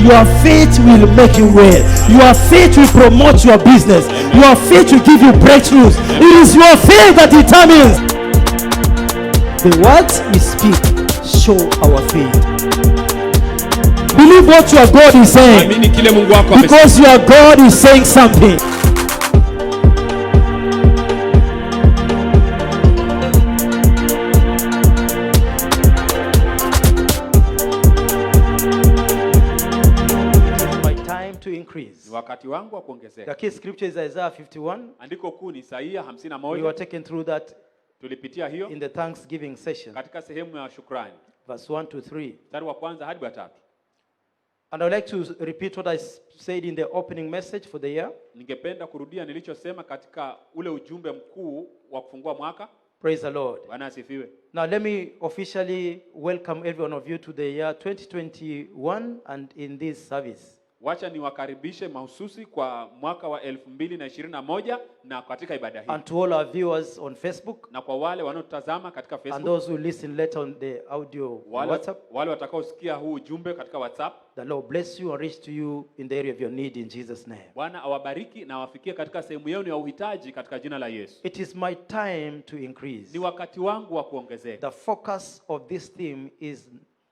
Your faith will make you well. Your faith will promote your business. Your faith will give you breakthroughs. It is your faith that determines. The words we speak show our faith. Believe what your God is saying, because your God is saying something. Wakati wangu wa kuongezeka. The key scripture is Isaiah 51. Andiko kuu ni Isaia 51. We were taken through that. Tulipitia hiyo in the Thanksgiving session. Katika sehemu ya shukrani. Verse 1 to 3. Mstari wa kwanza hadi wa 3. And I would like to repeat what I said in the opening message for the year. Ningependa kurudia nilichosema katika ule ujumbe mkuu wa kufungua mwaka. Praise the Lord. Bwana asifiwe. Now let me officially welcome every one of you to the year 2021 and in this service. Wacha niwakaribishe mahususi kwa mwaka wa 2021 na katika ibada hii. And to all our viewers on Facebook. Na kwa wale wanaotazama katika Facebook. And those who listen later on the audio WhatsApp. Wale watakaosikia huu ujumbe katika WhatsApp. The Lord bless you and reach to you in the area of your need in Jesus' name. Bwana awabariki na awafikie katika sehemu yenu ya uhitaji katika jina la Yesu. It is my time to increase. Ni wakati wangu wa kuongezeka. The focus of this theme is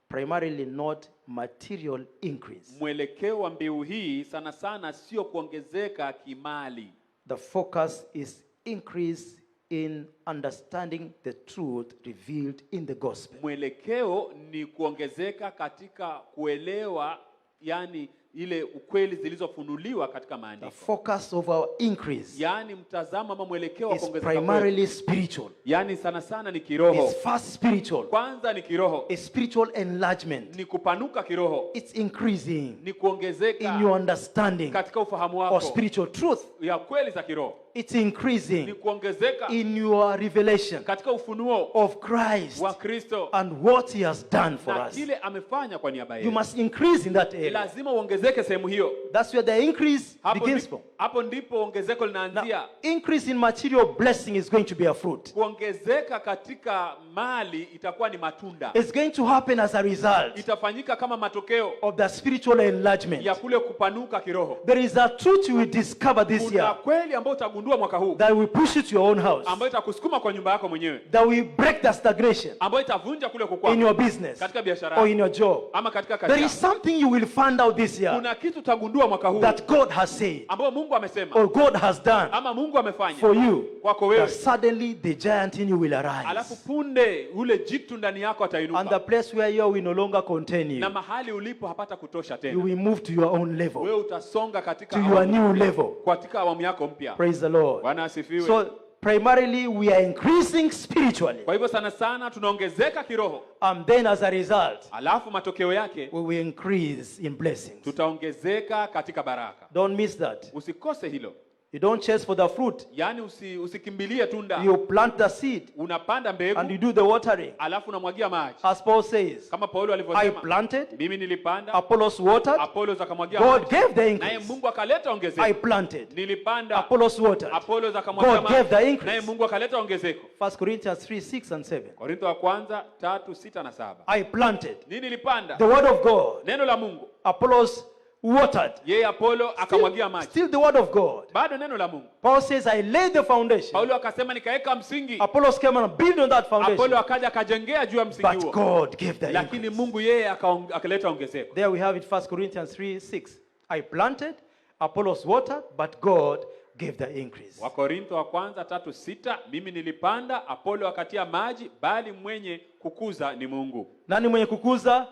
primarily not material increase. Mwelekeo wa mbiu hii sana sana sio kuongezeka kimali. The focus is increase in understanding the truth revealed in the gospel. Mwelekeo ni kuongezeka katika kuelewa, yani ile ukweli zilizofunuliwa katika maandiko. The focus of our increase, yani mtazamo ama mwelekeo wa kuongezeka primarily spiritual. Yani sana sana ni kiroho. It's first spiritual. Kwanza ni kiroho. A spiritual enlargement. Ni kupanuka kiroho. It's increasing. Ni kuongezeka in your understanding katika ufahamu wako of spiritual truth. Ya kweli za kiroho. It's increasing ni kuongezeka in your revelation katika ufunuo of Christ wa Kristo and what he has done for na us. Kile amefanya kwa niaba yetu. You must increase in that area. Lazima uongezeke sehemu hiyo. That's where the increase begins from. Hapo ndipo ongezeko linaanzia. Increase in material blessing is going to be a fruit. Kuongezeka katika mali itakuwa ni matunda. It's going to happen as a result. Itafanyika kama matokeo of the spiritual enlargement. Ya kule kupanuka kiroho. There is a truth you will discover this year. Kuna kweli ambayo utagundua mwaka huu. That will push you to your own house. Ambayo itakusukuma kwa nyumba yako mwenyewe. That will break the stagnation. Ambayo itavunja kule kukwama. In your business. Katika biashara. Or in your job. Ama katika kazi. There is something you will find out this year. Kuna kitu utagundua mwaka huu. That God has said. Ambayo Mungu amesema. Or God has done. Ama Mungu amefanya. For you. Kwako wewe. That suddenly the giant in you will arise. Alafu punde ule jitu ndani yako atainuka. And the place where you are will no longer contain you. Na mahali ulipo hapata kutosha tena. You will move to your own level. Wewe utasonga katika to your new level. Katika awamu yako mpya. Praise the Lord. Bwana asifiwe. So primarily we are increasing spiritually. Kwa hivyo sana sana tunaongezeka kiroho. And then as a result, alafu matokeo yake we will increase in blessings. Tutaongezeka katika baraka. Don't miss that. Usikose hilo. You don't chase for the fruit. Yani usikimbilie tunda. You plant the seed. Unapanda mbegu. And you do the watering. Alafu unamwagia maji. As Paul says. Kama Paulo alivyosema. I planted. Mimi nilipanda. Apollos watered. Apollos akamwagia maji. God gave the increase. Naye Mungu akaleta ongezeko. I planted. Nilipanda. Apollos watered. Apollos akamwagia maji. God gave the increase. Naye Mungu akaleta ongezeko. 1 Corinthians 3:6 and 7. Korintho wa kwanza 3:6 na 7. I planted. Nini nilipanda? The word of God. Neno la Mungu. Apollos watered. Yeye Apollo akamwagia maji. Still the word of God. Bado neno la Mungu. Paul says I laid the foundation. Paulo akasema nikaeka msingi. Apollos came and built on that foundation. Apollo akaja akajengea juu ya msingi huo. But God gave the lakini Mungu yeye akaleta ongezeko. There we have it 1 Corinthians 3:6. I planted, Apollos watered, but God gave the increase. Wakorintho wa kwanza 3:6, mimi nilipanda, Apollo akatia maji, bali mwenye kukuza ni Mungu. Nani mwenye kukuza?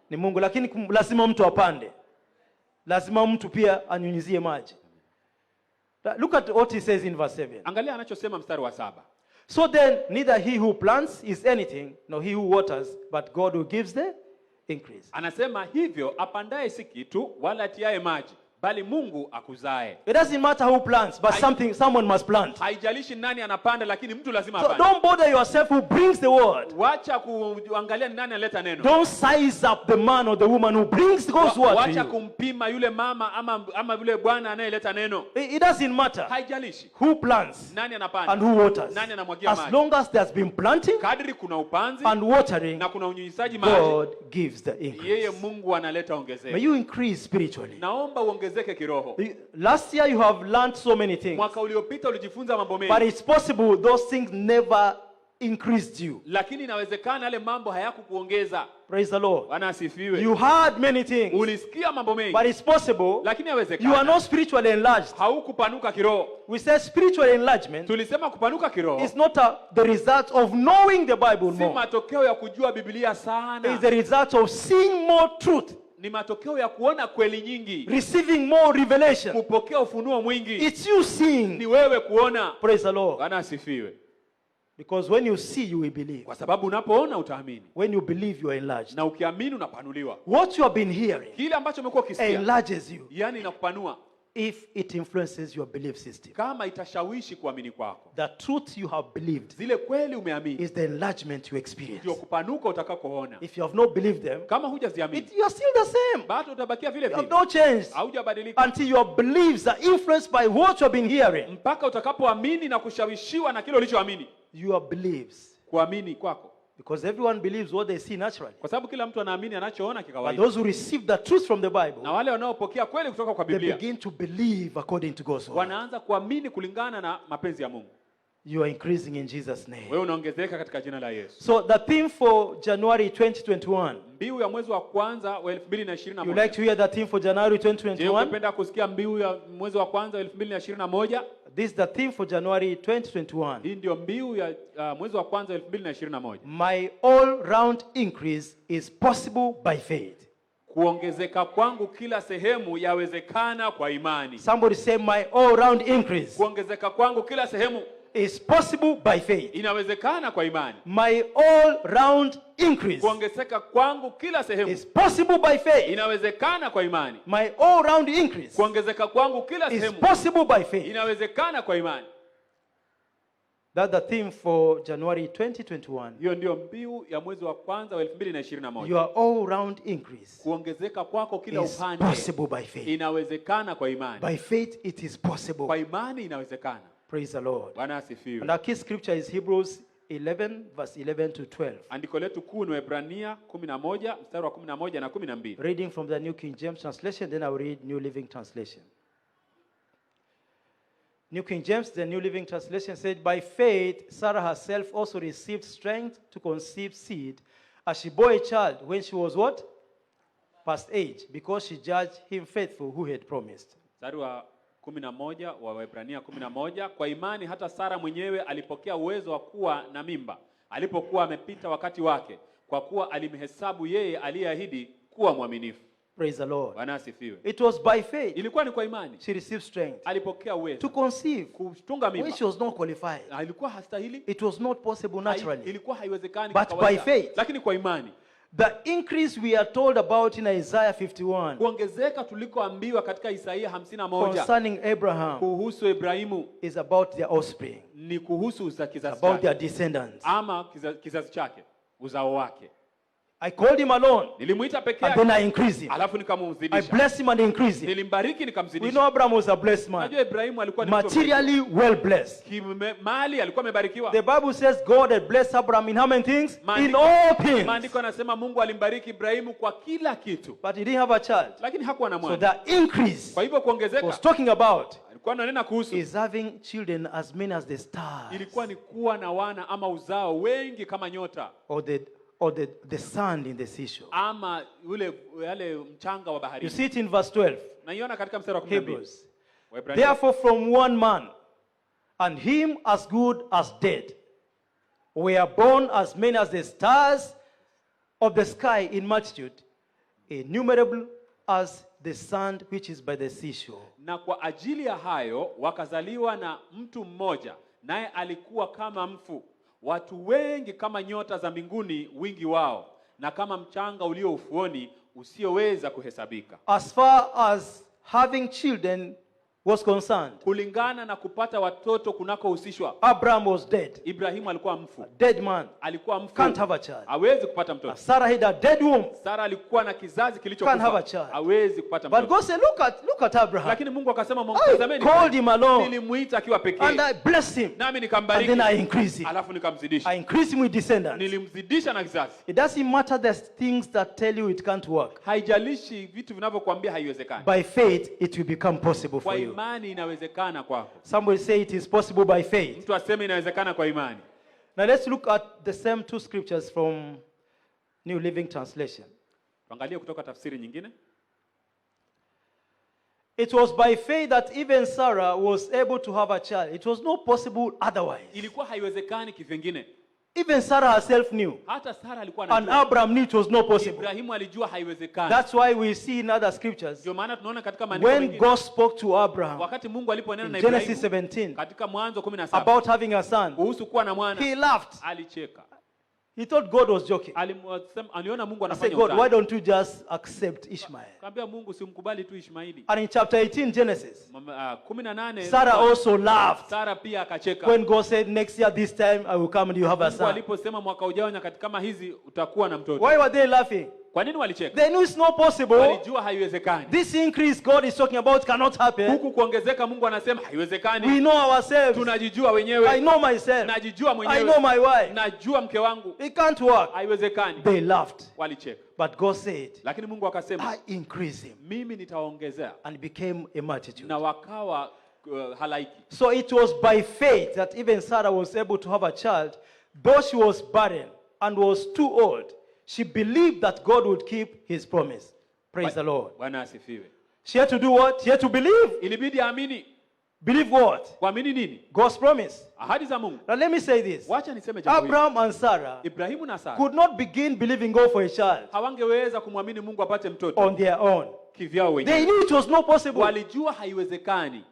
Ni Mungu, lakini lazima mtu apande. Lazima mtu pia anyunyizie maji. Look at what he says in verse 7. Angalia anachosema mstari wa 7. So then neither he who plants is anything, nor he who waters, but God who gives the increase. Anasema hivyo apandaye si kitu wala atiaye maji, bali Mungu akuzae. It doesn't matter who plants, but someone must plant. Haijalishi nani anapanda, lakini mtu lazima So apande. don't bother yourself who brings the word. Wacha kuangalia ni nani analeta neno. Don't size up the man or the woman who brings God's word to Wacha you. kumpima yule mama ama yule bwana anayeleta neno. It doesn't matter Haijalishi who plants nani anapanda and who waters. nani anamwagia As maji. long as there's been planting Kadri kuna upanzi and watering, na kuna unyunyizaji maji, God gives the yeye increase. Mungu analeta May ongezeko. you increase spiritually. Naomba uongezeke kiroho. Last year you have learned so many things, Mwaka uliopita ulijifunza mambo but mengi, it's possible those things never increased you. lakini inawezekana yale mambo hayakukuongeza. Praise the Lord. Bwana asifiwe. You heard many things, Ulisikia mambo mengi, but it's possible lakini you are inawezekana not spiritually enlarged. haukupanuka kiroho. We say spiritual enlargement Tulisema kupanuka kiroho is not the result of knowing the Bible si more. matokeo ya kujua Biblia It is sana, the result of seeing more truth, ni matokeo ya kuona kweli nyingi, receiving more revelation. kupokea ufunuo mwingi. It's you Ni seeing. wewe kuona. Praise the Lord. Bwana asifiwe. Because when you see, you will believe. Kwa sababu unapoona utaamini, When you believe, you are enlarged. na ukiamini unapanuliwa. What you have been hearing Kile ambacho umekuwa ukisikia, enlarges you yani inakupanua, if it influences your belief system. kama itashawishi kuamini kwako. The truth you have believed Zile kweli umeamini is the enlargement you experience. ndio kupanuka utakakoona. If you have not believed them, Kama hujaziamini, you are still the same. bado utabakia vile You have vile, not changed haujabadilika until your beliefs are influenced by what you have been hearing. mpaka utakapoamini na kushawishiwa na kile ulichoamini. Your beliefs. Kuamini kwako, Because everyone believes what they see naturally. kwa sababu kila mtu anaamini anachoona But kikawaida, those who receive the truth from the na Bible, wale wanaopokea kweli kutoka kwa they Biblia begin to believe according to God's word. wanaanza kuamini kulingana na mapenzi ya Mungu. You are increasing in Jesus' name. Wewe unaongezeka katika jina la Yesu. So the theme for January 2021. Mbiu ya mwezi wa kwanza wa You 2021. like to hear the theme for January Je, 2021? ungependa kusikia mbiu ya mwezi wa kwanza wa 2021? This is the theme for January 2021. Hii ndio mbiu ya mwezi wa kwanza wa 2021. My all-round increase is possible by faith. Kuongezeka kwangu kila sehemu yawezekana kwa imani. Somebody say my all-round increase Kuongezeka kwangu kila sehemu is possible by faith. inawezekana kwa imani. My all-round increase Kuongezeka kwangu kila sehemu is possible by faith. inawezekana kwa imani. My all-round increase Kuongezeka kwangu kila is sehemu possible by faith. inawezekana kwa imani. That's the theme for January 2021. Hiyo ndio mbiu ya mwezi wa kwanza wa 2021. Your all-round increase Kuongezeka kwako kila is upande possible by faith. inawezekana kwa imani. By faith it is possible. Kwa imani inawezekana. Praise the Lord. Bwana asifiwe. And our key scripture is Hebrews 11 verse 11 to 12. Andiko letu kuu ni Waebrania 11 mstari wa 11 na 12. Reading from the New King James translation, then I will read New Living Translation. New King James, the New Living Translation said, by faith Sarah herself also received strength to conceive seed as she bore a child when she was what? Past age, because she judged him faithful who had promised. Mstari wa 11 wa Waebrania 11, kwa imani hata Sara mwenyewe alipokea uwezo wa kuwa na mimba alipokuwa amepita wakati wake, kwa kuwa alimhesabu yeye aliyeahidi kuwa mwaminifu. Praise the Lord. Bwana asifiwe. It was by faith Ilikuwa ni kwa imani she received strength alipokea uwezo to conceive kutunga when mimba. she was not qualified. Ilikuwa hastahili, It was not possible naturally. ilikuwa haiwezekani But kwa kawaida. by faith. Lakini kwa imani. The increase we are told about in Isaiah 51 Kuongezeka tulikoambiwa katika Isaia 51 concerning Abraham kuhusu Ibrahimu is about their offspring, ni kuhusu kizazi about their chake descendants. ama kizazi chake, uzao wake. I called him alone Nilimuita peke and then I yake, increased him. alafu I nikamzidisha. blessed him and increased him. Nilimbariki We nikamzidisha. know Abraham was a blessed man, Unajua Ibrahimu alikuwa ni mtu materially well blessed. mali, alikuwa amebarikiwa. The Bible says God had blessed Abraham in how many things? In Maandiko- all things. Maandiko yanasema Mungu alimbariki Ibrahimu kwa kila kitu, But he didn't have a child. lakini hakuwa na So mwana. the increase Kwa hivyo was kuongezeka talking about alikuwa ananena kuhusu is having children as many as the stars, ilikuwa ni kuwa na wana ama uzao wengi kama nyota or the sand in the seashore. ama yale mchanga wa You baharini. see it in verse 12. Naiona katika mstari wa 12. Hebrews. Waebrania. Therefore, from one man, and him as good as dead, were born as many as the stars of the sky in multitude, innumerable as the sand which is by the seashore. Na kwa ajili ya hayo wakazaliwa na mtu mmoja, naye alikuwa kama mfu, watu wengi kama nyota za mbinguni wingi wao, na kama mchanga ulio ufuoni usioweza kuhesabika. As far as having children was concerned. kulingana na kupata watoto kunakohusishwa. Abraham was dead. Ibrahimu alikuwa mfu. A dead man Alikuwa mfu. can't have a child. Hawezi kupata mtoto. Sarah had a dead womb. Sara alikuwa na kizazi Can't kilichokufa. have a child. Hawezi kupata But mtoto. God said, look at Abraham. Lakini Mungu akasema I mtazameni. called him alone Nilimuita akiwa pekee. and I blessed him. Nami And nikambariki. then I increased him. Alafu nikamzidisha. I increased him with descendants. Nilimzidisha na kizazi. It doesn't matter the things that tell you it can't work. Haijalishi vitu vinavyokuambia haiwezekani. By faith, it will become possible Kwa for you. imani inawezekana kwako. Somebody say it is possible by faith. Mtu aseme inawezekana kwa imani. Now let's look at the same two scriptures from New Living Translation. Tuangalie kutoka tafsiri nyingine. It was by faith that even Sarah was able to have a child. It was not possible otherwise. Ilikuwa haiwezekani kivingine. Even Sarah herself knew. Hata Sara alikuwa And anajua. Abraham knew it was not possible. Ibrahimu alijua haiwezekani. That's why we see in other scriptures, Ndio maana tunaona katika maandiko when mengine God spoke to Abraham wakati Mungu aliponena na in Genesis Ibrahimu 17 katika Mwanzo 17 about having a son, kuhusu kuwa na mwana, he laughed. alicheka. He thought God was joking. Aliona Mungu I said, anafanya God, why utani. don't you just accept Ishmael? Kaambia Mungu simkubali tu Ishmaeli. And in chapter 18, Genesis, 18 Sarah also laughed Sara pia akacheka. when God said, next year this time I will come and you have a Mungu son. aliposema mwaka ujao nyakati kama hizi utakuwa na mtoto. Why were they laughing? Kwa nini walicheka? They knew it's not possible. Walijua haiwezekani. This increase God is talking about cannot happen. Huku kuongezeka Mungu anasema haiwezekani. We know ourselves. Tunajijua I wenyewe. know myself. Najijua I mwenyewe. know my wife. Najua mke wangu. It can't work. Haiwezekani. They laughed. Walicheka. But God said, Lakini Mungu akasema, I increase him. mimi nitawaongezea, And became a multitude. na wakawa halaiki. So it was by faith that even Sarah was able to have a child, though she was barren and was too old. She believed that God would keep his promise. Praise the Lord. Bwana asifiwe. She had to do what? She had to believe. Ilibidi aamini. Believe what? Kuamini nini? God's promise. Ahadi za Mungu. Now let me say this. Wacha niseme jambo hili. Abraham and Sarah Ibrahimu na Sara could not begin believing God for a child hawangeweza kumwamini Mungu apate mtoto on their own. kivyao They wenyewe. knew it was not possible. Walijua haiwezekani.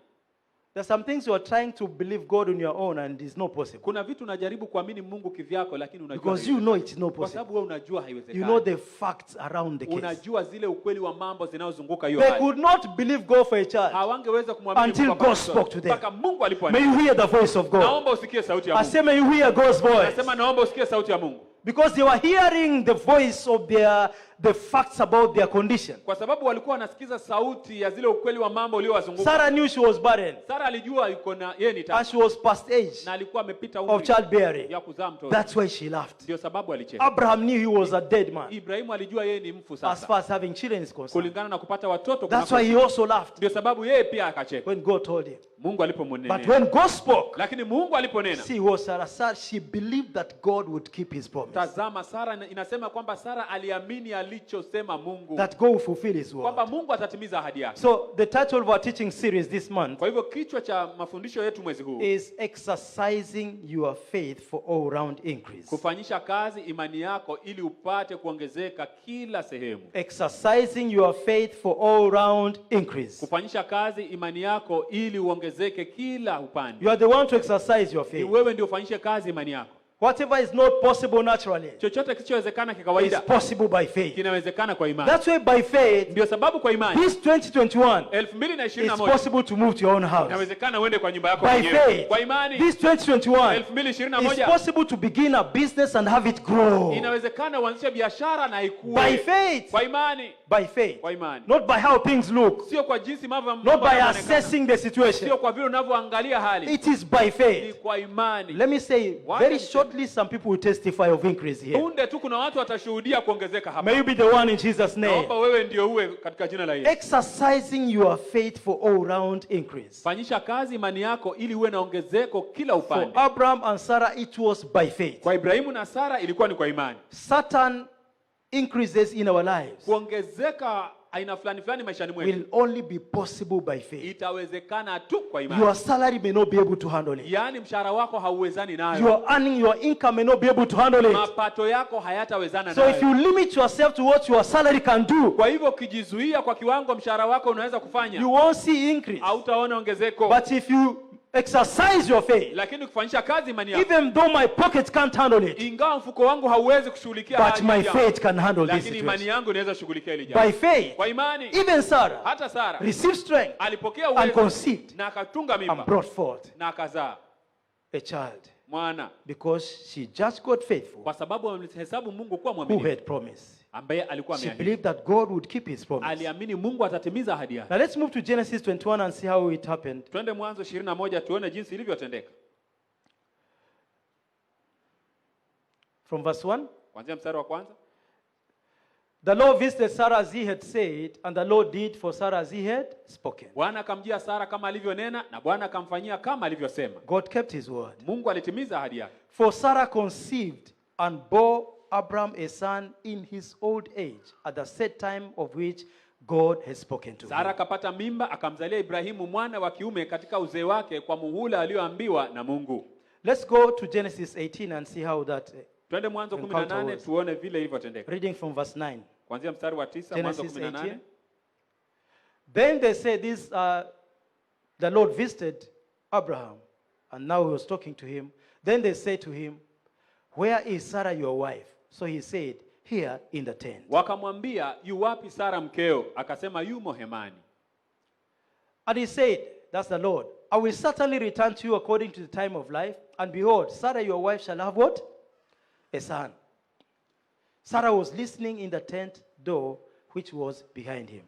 There's some things you are trying to believe God on your own and it's not possible. Kuna vitu unajaribu kuamini Mungu kivyako lakini unajua Because you know it's not kwa possible. sababu wewe unajua You haiwezekani. know the facts around the case. Unajua zile ukweli wa mambo zinazozunguka hiyo They hali. could not believe God for a child Hawangeweza kumwamini until Mungu God apate mtoto. spoke to them. Mpaka Mungu May alipoanza. you hear the voice of God. Naomba usikie sauti ya I Mungu. say may you hear God's voice. Nasema naomba usikie sauti ya Mungu. Because they were hearing the voice of the facts about their condition. Kwa sababu walikuwa wanasikiza sauti ya zile ukweli wa mambo uliowazunguka. Sarah knew she was barren Sara alijua yuko na yeye ni and tasa she was past age na alikuwa amepita of umri childbearing. ya kuzaa mtoto. That's why she laughed. Ndio sababu alicheka. Abraham knew he was a dead man Ibrahimu alijua yeye ni mfu as sasa. far as having children is concerned. Kulingana na kupata watoto That's why he also laughed ndio sababu yeye pia akacheka. when God told him. Mungu But alipomnenea. when God spoke, Lakini Mungu aliponena, see was Sarah, she believed that God would keep his promise. tazama Sara inasema kwamba Sara aliamini alichosema Mungu. That God will fulfill his word. Kwamba Mungu atatimiza ahadi yake. So the title of our teaching series this month Kwa hivyo kichwa cha mafundisho yetu mwezi huu is exercising your faith for all round increase. kufanyisha kazi imani yako ili upate kuongezeka kila sehemu. Exercising your faith for all round increase. Kufanyisha kazi imani yako ili uongezeke kila upande. You are the one to exercise your Ni faith. wewe ndio ufanyishe kazi imani yako. Whatever is not possible naturally Chochote kisichowezekana is kikawaida possible by faith. kinawezekana kwa imani. That's why by faith, Ndio sababu kwa imani this 2021, 2021 it's possible to move to your own house. inawezekana uende kwa nyumba yako By mwenyewe. faith, Kwa imani this 2021, it's 2021 possible to begin a business and have it grow. inawezekana uanzishe biashara na By ikue. faith. Kwa imani. By faith. Kwa imani. Not by how things look. Sio kwa jinsi mambo Not by yanavyoonekana. assessing the situation. Sio kwa vile unavyoangalia hali. It is by Ni faith. kwa imani. Let me say Why very is it- shortly, some people will testify of increase here. Punde tu kuna watu watashuhudia kuongezeka hapa. May you be the one in Jesus' name. Naomba wewe ndio uwe katika jina la Yesu. Exercising your faith for all round increase. Fanyisha kazi imani yako ili uwe na ongezeko kila For upande. Abraham and Sarah, it was by faith. Kwa Ibrahimu na Sara ilikuwa ni kwa imani. Certain increases in our lives Kuongezeka aina fulani fulani maishani mwetu will only be possible by faith. itawezekana tu kwa imani. Your salary may not be able to handle it. Yaani mshahara wako hauwezani nayo. Your earning, your income may not be able to handle it. Mapato yako hayatawezana So if nayo. you limit yourself to what your salary can do, Kwa hivyo ukijizuia kwa kiwango mshahara wako unaweza kufanya, you won't see increase. hautaona ongezeko. But if you exercise your faith. lakini kufanyisha kazi imani yako. Even though my pocket can't handle it, Ingawa mfuko wangu hauwezi kushughulikia but hali my yangu, faith can handle this lakini imani situation. yangu inaweza kushughulikia hili jambo. By faith, Kwa imani, even Sarah hata Sara received strength alipokea and uwezo conceived na akatunga and mimba brought forth na akazaa a child, mwana, because she just got faithful kwa sababu amhesabu Mungu kuwa who mwaminifu, had promised. ambaye alikuwa She ameahidi. believed that God would keep his promise. Aliamini Mungu atatimiza ahadi yake. Now let's move to Genesis 21 and see how it happened. Twende Mwanzo 21 tuone jinsi ilivyotendeka. From verse 1. Kuanzia mstari wa kwanza. The Lord visited Sarah as he had said, and the Lord did for Sarah as he had spoken. Bwana akamjia Sara kama alivyonena na Bwana akamfanyia kama alivyosema. God kept his word. Mungu alitimiza ahadi yake. For Sarah conceived and bore Abram a son in his old age, at the set time of which God had spoken to Sara him. akapata mimba akamzalia Ibrahimu mwana wa kiume katika uzee wake kwa muhula alioambiwa na Mungu. Let's go to Genesis 18 and see how that. Twende Mwanzo Encounter 18 was. tuone vile ilivyotendeka. Reading from verse 9. Kuanzia mstari wa 9 Mwanzo Genesis 18. 18. Then they said, the Lord visited Abraham, and now he was talking to him. Then they said to him, where is Sarah your wife? So he said, here in the tent. Wakamwambia, yu wapi Sara mkeo? Akasema, yumo hemani. And he said, that's the Lord, I will certainly return to you according to the time of life. And behold, Sarah your wife shall have what? A son. Sarah was listening in the tent door, which was behind him.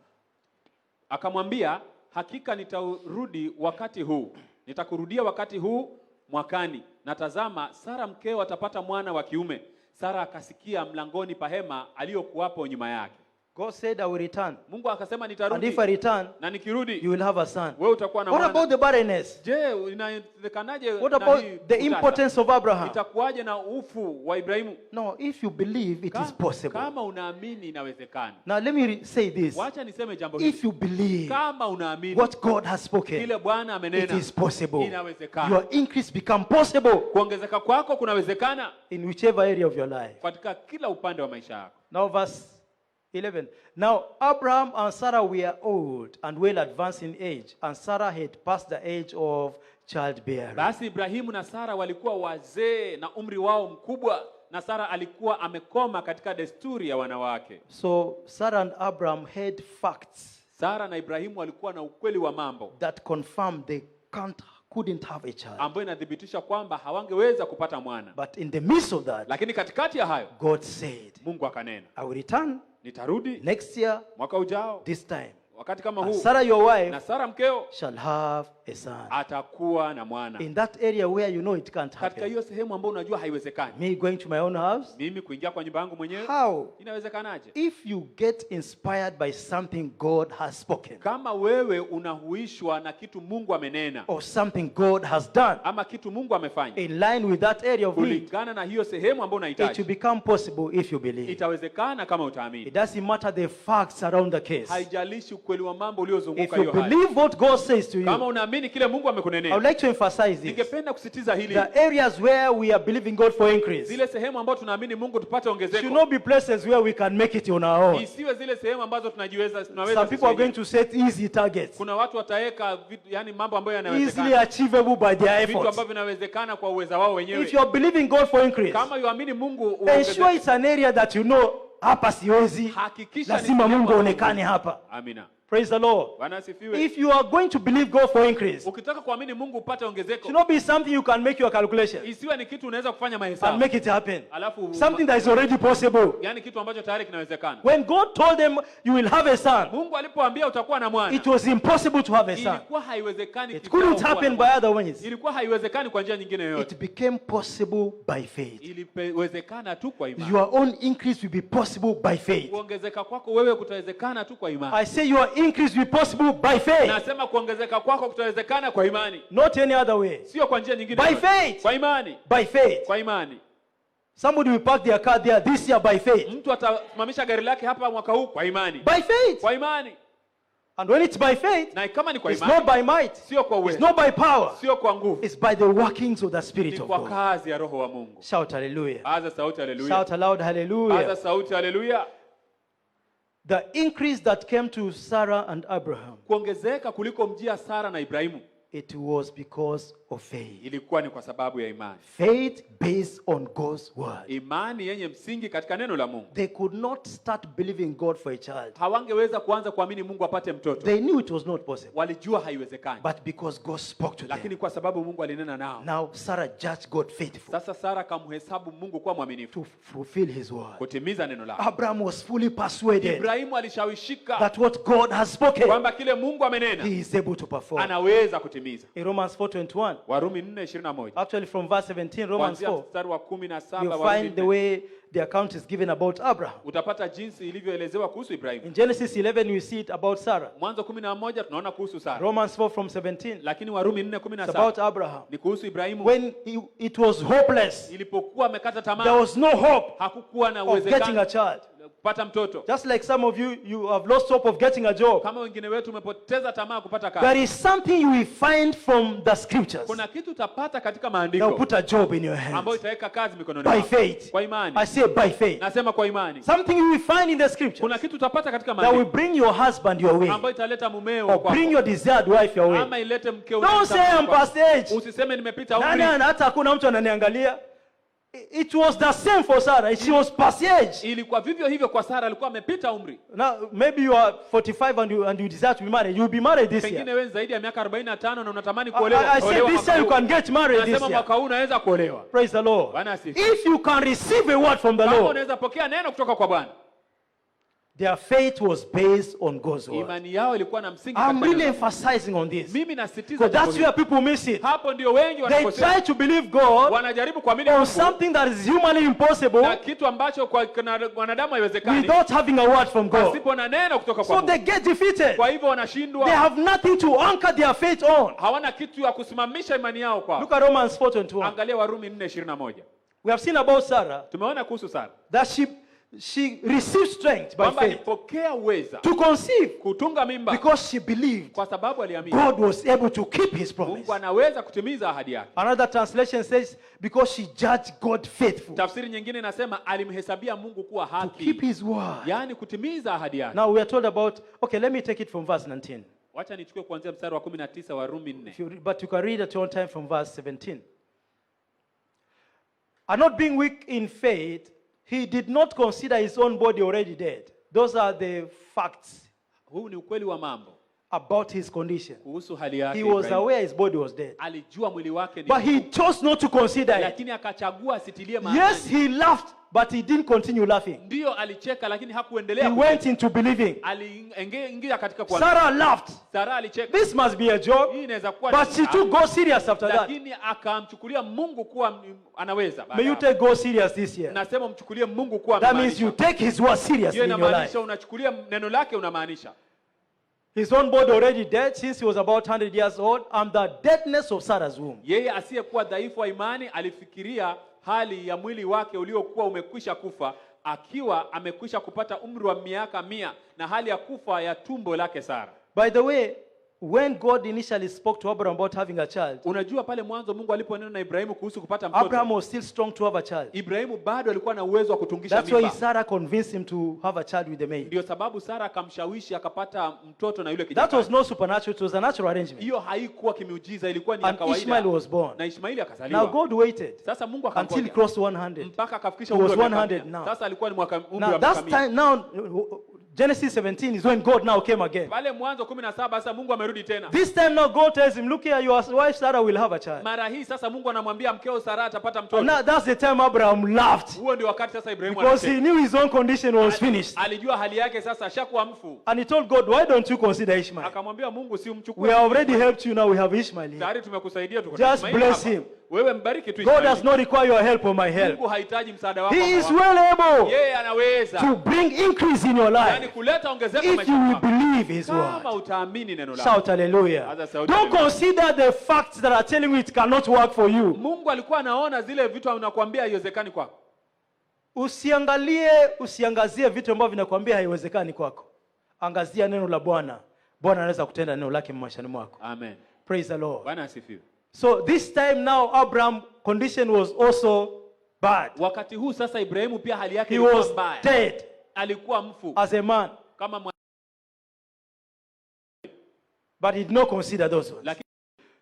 Akamwambia, hakika nitarudi wakati huu. Nitakurudia wakati huu mwakani. Na tazama, Sara mkeo atapata mwana wa kiume. Sara akasikia mlangoni pa hema aliyokuwapo nyuma yake. God said, I will return. Mungu akasema And nitarudi. if I return, Na nikirudi, you will have a son. wewe utakuwa na What mwana. about the barrenness? Je, inawezekanaje What na about hii the utata? impotence of Abraham? Itakuwaje na ufu wa Ibrahimu? No, if you believe, it is possible. Kama unaamini inawezekana. Now let me say this. Wacha niseme jambo hili. If you believe Kama unaamini what God has spoken, kile Bwana it amenena, is possible. inawezekana. Your increase become possible Kuongezeka kwako kunawezekana in whichever area of your life. katika kila upande wa maisha yako. Now verse 11. Now Abraham and Sarah were old and well advanced in age, and Sarah had passed the age of childbearing. Basi Ibrahimu na Sara walikuwa wazee na umri wao mkubwa, na Sara alikuwa amekoma katika desturi ya wanawake. So Sarah and Abraham had facts Sara na Ibrahimu walikuwa na ukweli wa mambo that confirmed they couldn't have a child. ambayo inathibitisha kwamba hawangeweza kupata mwana. But in the midst of that, Lakini katikati ya hayo God said, Mungu akanena, I will return nitarudi next year, mwaka ujao this time. wakati kama And huu, Sarah, your na wife, Sara mkeo shall have a son. atakuwa na mwana. In that area where you know it can't Katika happen. hiyo sehemu ambayo unajua haiwezekani, Me going to my own house? mimi kuingia kwa nyumba yangu mwenyewe, How? inawezekanaje? If you get inspired by something God has spoken, Kama wewe unahuishwa na kitu Mungu amenena or something God has done, ama kitu Mungu amefanya in line with that area of need, kulingana na hiyo sehemu ambayo it will unahitaji, become possible if you believe. itawezekana kama It utaamini. doesn't matter the facts around the case. Haijalishi ukweli wa mambo If uliozunguka you hiyo hali. believe what God says to Kama you, unaamini kile Mungu I would amekunenea, like to emphasize this. ningependa kusitiza hili. The areas where we are believing God for increase Zile sehemu ambazo tunaamini Mungu tupate should ongezeko, not be places where we can make it on our own. isiwe zile sehemu ambazo tunaweza Some people are sisi going to set easy targets, Kuna watu wataweka yani mambo ambayo easily yanawezekana, achievable by their vitu efforts. ambavyo vinawezekana kwa uweza wao wenyewe. If you are believing God for increase, Kama yuamini Mungu ensure uongezeke, it's an area that you know, hapa siwezi, hakikisha ni lazima sehemu Mungu ambayo- aonekane hapa. Amina. Praise the Lord. Bwana asifiwe. If you are going to believe God for increase, it Ukitaka kuamini Mungu upate ongezeko, should not be something you can make your calculation isiwe ni kitu unaweza kufanya and mahesabu. make it happen. Alafu Something that is already possible. yani kitu ambacho tayari kinawezekana. When God told them you will have a son, Mungu alipoambia utakuwa na mwana, it was impossible to have a son. ilikuwa haiwezekani. It kivyao couldn't kuwa na happen by mwana. other ways. Ilikuwa haiwezekani kwa njia nyingine yoyote. It became possible by faith. Iliwezekana tu kwa imani. Your own increase will be possible by faith. Kuongezeka kwako wewe kutawezekana tu kwa imani. I say your increase will be possible by faith, Nasema kuongezeka kwako kutawezekana kwa imani, not any other way. sio kwa njia nyingine By yoyote. faith. Kwa imani. By faith. Kwa imani. Somebody will park their car there this year by faith. Mtu atasimamisha gari lake hapa mwaka huu kwa imani. By faith. Kwa imani. And when it's by faith, Na kama ni kwa it's imani, not by might, sio kwa it's uwezo, not by power, sio kwa nguvu, it's by the workings of the Spirit ni of kwa God. kazi ya Roho wa Mungu. Shout hallelujah. Aza sauti haleluya. Shout aloud Aza hallelujah. sauti haleluya. The increase that came to Sarah and Abraham, Kuongezeka kuliko mjia Sara na Ibrahimu, It was because of faith. Ilikuwa ni kwa sababu ya imani. Faith based on God's word. Imani yenye msingi katika neno la Mungu. They could not start believing God for a child. Hawangeweza kuanza kuamini Mungu apate mtoto. They knew it was not possible. Walijua haiwezekani. But because God spoke to them. Lakini kwa sababu Mungu alinena nao. Now Sarah judged God faithful. Sasa Sara kamhesabu Mungu kuwa mwaminifu. To fulfill his word. Kutimiza neno lake. Abraham was fully persuaded. Ibrahimu alishawishika. That what God has spoken. Kwamba kile Mungu amenena. He is able to perform. Anaweza kutimiza. In Romans 4:21. Warumi 4:21. Actually from verse 17 Romans 4. Mstari wa 17 you find the way the account is given about Abraham. Utapata jinsi ilivyoelezewa kuhusu Ibrahimu. In Genesis 11 you see it about Sarah. Mwanzo 11 tunaona kuhusu Sara. Romans 4 from 17. Lakini Warumi 4:17 it's about Abraham. Ni kuhusu Ibrahimu. When it was hopeless. Ilipokuwa amekata tamaa. There was no hope. Hakukuwa na uwezekano of getting a child. Kupata mtoto. Just like some of you have lost hope of getting a job. Kama wengine wetu umepoteza tamaa kupata kazi. There is something you will find from the scriptures. Kuna kitu utapata katika maandiko. Now put a job in your hands. Ambayo itaweka kazi mikononi mwako. By faith. Kwa imani. I say by faith. Nasema kwa imani. Something you will find in the scriptures. Kuna kitu utapata katika maandiko. That will bring your husband your way. Ambayo italeta mumeo kwako. Or bring your desired wife your way. Ama ilete mkeo. Don't say I'm past age. Usiseme nimepita umri. Nani hata hakuna mtu ananiangalia. It was the same for Sarah. She was past age. Ilikuwa vivyo hivyo kwa Sara, alikuwa amepita umri. Now maybe you are 45 and you desire to be married. You will be married this year. Pengine wewe zaidi ya miaka 45 na unatamani kuolewa. I say this year you can get married this year. Nasema mwaka huu unaweza kuolewa. Praise the Lord. Bwana asifiwe. If you can receive a word from the Lord. Unaweza pokea neno kutoka kwa Bwana. Their faith was based on God's word. Imani yao ilikuwa na msingi katika I'm really emphasizing on this. Mimi nasisitiza because that's where people miss it. Hapo ndio wengi wanakosea. They try to believe God wanajaribu kuamini on something that is humanly impossible. Na kitu ambacho kwa wanadamu haiwezekani. Without having a word from God. Pasipo na neno kutoka kwa Mungu. So they get defeated. Kwa hivyo wanashindwa. They have nothing to anchor their faith on. Hawana kitu ya kusimamisha imani yao kwao. Look at Romans 4:21. Angalia Warumi 4:21. We have seen about Sarah. Tumeona kuhusu Sara. That she received strength by faith to conceive kutunga mimba because she believed kwa sababu aliamini God was able to keep his promise. Mungu anaweza kutimiza ahadi yake. Another translation says because she judged God faithful. Tafsiri nyingine inasema alimhesabia Mungu kuwa haki. To keep his word. Yaani kutimiza ahadi yake. Now we are told about, okay, let me take it from verse 19. Wacha nichukue kuanzia mstari wa 19 wa Rumi 4. But you can read at your own time from verse 17. And not being weak in faith, he did not consider his own body already dead. Those are the facts. Huu ni ukweli wa mambo. About his condition. Kuhusu hali yake. He was aware his body was dead. Alijua mwili wake ni. But he chose not to consider it. Lakini akachagua asitilie maana. Yes, he laughed, but he didn't continue laughing. Ndio alicheka lakini hakuendelea. He went into believing. Aliingia katika kuamini. Sarah laughed. Sarah alicheka. This must be a joke. Hii inaweza kuwa. But she took God serious after that. Lakini akamchukulia Mungu kuwa anaweza. May you take God serious this year. Nasema mchukulie Mungu kuwa that means you take his word seriously in your life. Inamaanisha unachukulia neno lake unamaanisha. His own body already dead since he was about 100 years old, and the deadness of Sarah's womb. Yeye asiyekuwa dhaifu wa imani alifikiria hali ya mwili wake uliokuwa umekwisha kufa akiwa amekwisha kupata umri wa miaka 100 na hali ya kufa ya tumbo lake Sara. By the way, when God initially spoke to Abraham about having a child, unajua pale mwanzo Mungu aliponena na Ibrahimu kuhusu kupata mtoto, Abraham was still strong to have a child. Ibrahimu bado alikuwa na uwezo wa kutungisha mimba. That's why Sarah convinced him to have a child with the maid. Ndio sababu Sara akamshawishi akapata mtoto na yule kijana. That was no supernatural, it was a natural arrangement. Hiyo haikuwa kimiujiza, ilikuwa ni ya kawaida. Ishmael was born. Na Ishmaeli akazaliwa. Now God waited. Sasa Mungu akangoja until he crossed 100. Mpaka akafikisha umri wa 100 now. Sasa alikuwa ni umri wa miaka 100. Now that's time now. Genesis 17 is when God now came again. Pale mwanzo 17 sasa Mungu amerudi tena. This time now God tells him, look here, your wife Sarah will have a child. Mara hii sasa Mungu anamwambia mkeo Sara atapata mtoto. And now that's the time Abraham laughed. Huo ndio wakati sasa Ibrahimu because he knew his own condition was finished. Alijua hali yake sasa ashakuwa mfu. And he told God, why don't you consider Ishmael? Akamwambia Mungu si umchukue. We have already helped you, now we have Ishmael. Tayari tumekusaidia tuko. Just bless him. Wewe mbariki tu Ishmael. God does not require your help or my help. Mungu hahitaji msaada wako. He is well able. Yeye anaweza. To bring increase in your life. Yaani kuleta ongezeko if you will believe his word. Kama utaamini neno lake. Shout hallelujah. Don't consider the facts that are telling you it cannot work for you. Mungu alikuwa anaona zile vitu anakuambia haiwezekani kwako. Usiangazie vitu ambavyo vinakuambia haiwezekani kwako. Angazia neno la Bwana. Bwana anaweza kutenda neno lake maishani mwako. Amen. Praise the Lord. Bwana asifiwe. So this time now Abraham condition was also bad. Wakati huu sasa Ibrahimu pia hali yake ilikuwa mbaya. He was dead. Alikuwa mfu. As a man. Kama but he did not consider those ones.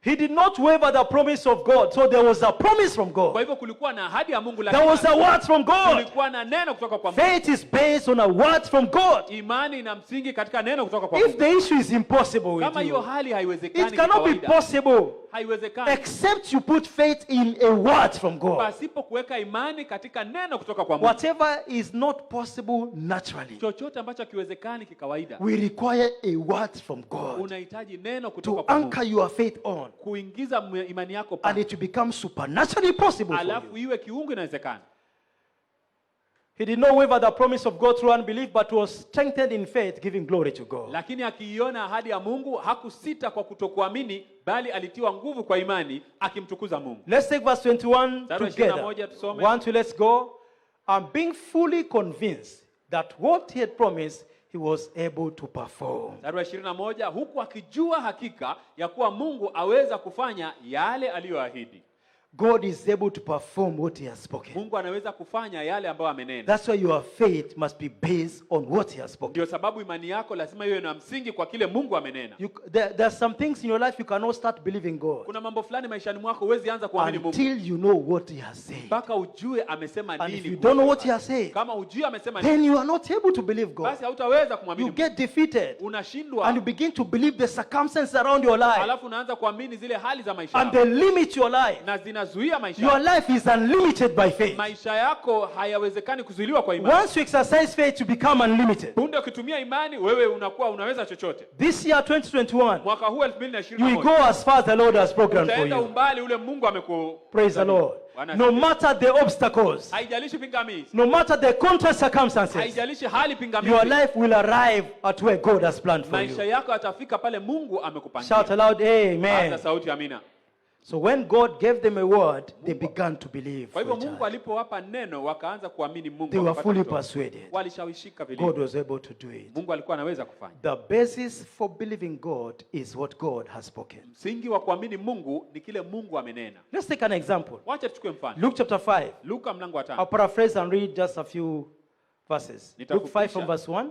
He did not waver the promise of God. So there was a promise from Kwa God. hivyo kulikuwa na ahadi ya Mungu, There was a word from God. kulikuwa na neno kutoka kwa Mungu. Faith is based on a word from God. Imani ina msingi katika neno kutoka kwa If Mungu. the issue is impossible with Kama hiyo you, hali haiwezekani it cannot be kawaida, possible haiwezekani except you put faith in a word from God. pasipo kuweka imani katika neno kutoka kwa Mungu. Whatever is not possible naturally, Chochote ambacho hakiwezekani kikawaida, we require a word from God unahitaji neno to kutoka kwa Mungu anchor your faith on, kuingiza imani yako and pale, it will become supernaturally possible for alafu you. iwe kiungu inawezekana. He did not waver the promise of God through unbelief, but was strengthened in faith, giving glory to God. Lakini akiiona ahadi ya Mungu hakusita kwa kutokuamini, bali alitiwa nguvu kwa imani akimtukuza Mungu. Let's take verse 21 Mstari wa together. 21 tusome. 1, 2, let's go. And being fully convinced that what he had promised, he was able to perform. Mstari wa 21, huku akijua hakika ya kuwa Mungu aweza kufanya yale aliyoahidi. God is able to perform what he has spoken. Mungu anaweza kufanya yale ambayo amenena. That's why your faith must be based on what he has spoken. Ndio sababu imani yako lazima iwe na msingi kwa kile Mungu amenena. There are some things in your life you cannot start believing God Kuna mambo fulani maishani mwako huwezi anza kuamini Mungu until you know what he has said. mpaka ujue amesema And if nini. you don't know what he has said, Kama hujui amesema nini, then you are not able to believe God. basi hautaweza You kumwamini Mungu. get defeated Unashindwa, and you begin to believe the circumstances around your life, alafu unaanza kuamini zile hali za maisha and yako, they limit your life. na zinazuia maisha Your yako. life is unlimited by faith. Maisha yako hayawezekani kuzuiliwa kwa imani. Once you exercise faith, you become unlimited. Punde ukitumia imani, wewe unaweza chochote. This year 2021, Mwaka huu you will 2021 go as far as the Lord has programmed for utaenda you. umbali ule Mungu ameku. Praise the Lord. Bwana No asifiwe. matter the obstacles, Haijalishi pingamizi, no matter the contrary circumstances, haijalishi hali your pingamizi, life will arrive at where God has planned for maisha you. yako yatafika pale Mungu Shout amekupangia. aloud, Paza amen. sauti amina. So when God gave them a word, they began to believe. Kwa hivyo for a Mungu time. alipowapa neno wakaanza kuamini Mungu. They were wakapata fully kutoka. persuaded. Walishawishika God vilivyo. was able to do it. Mungu alikuwa anaweza kufanya. The basis for believing God is what God has spoken. Msingi wa kuamini Mungu ni kile Mungu amenena. Let's take an example. Wacha tuchukue mfano. Luke chapter 5. Luka mlango wa I'll 5. paraphrase and read just a few verses. Luke 5 from verse 1.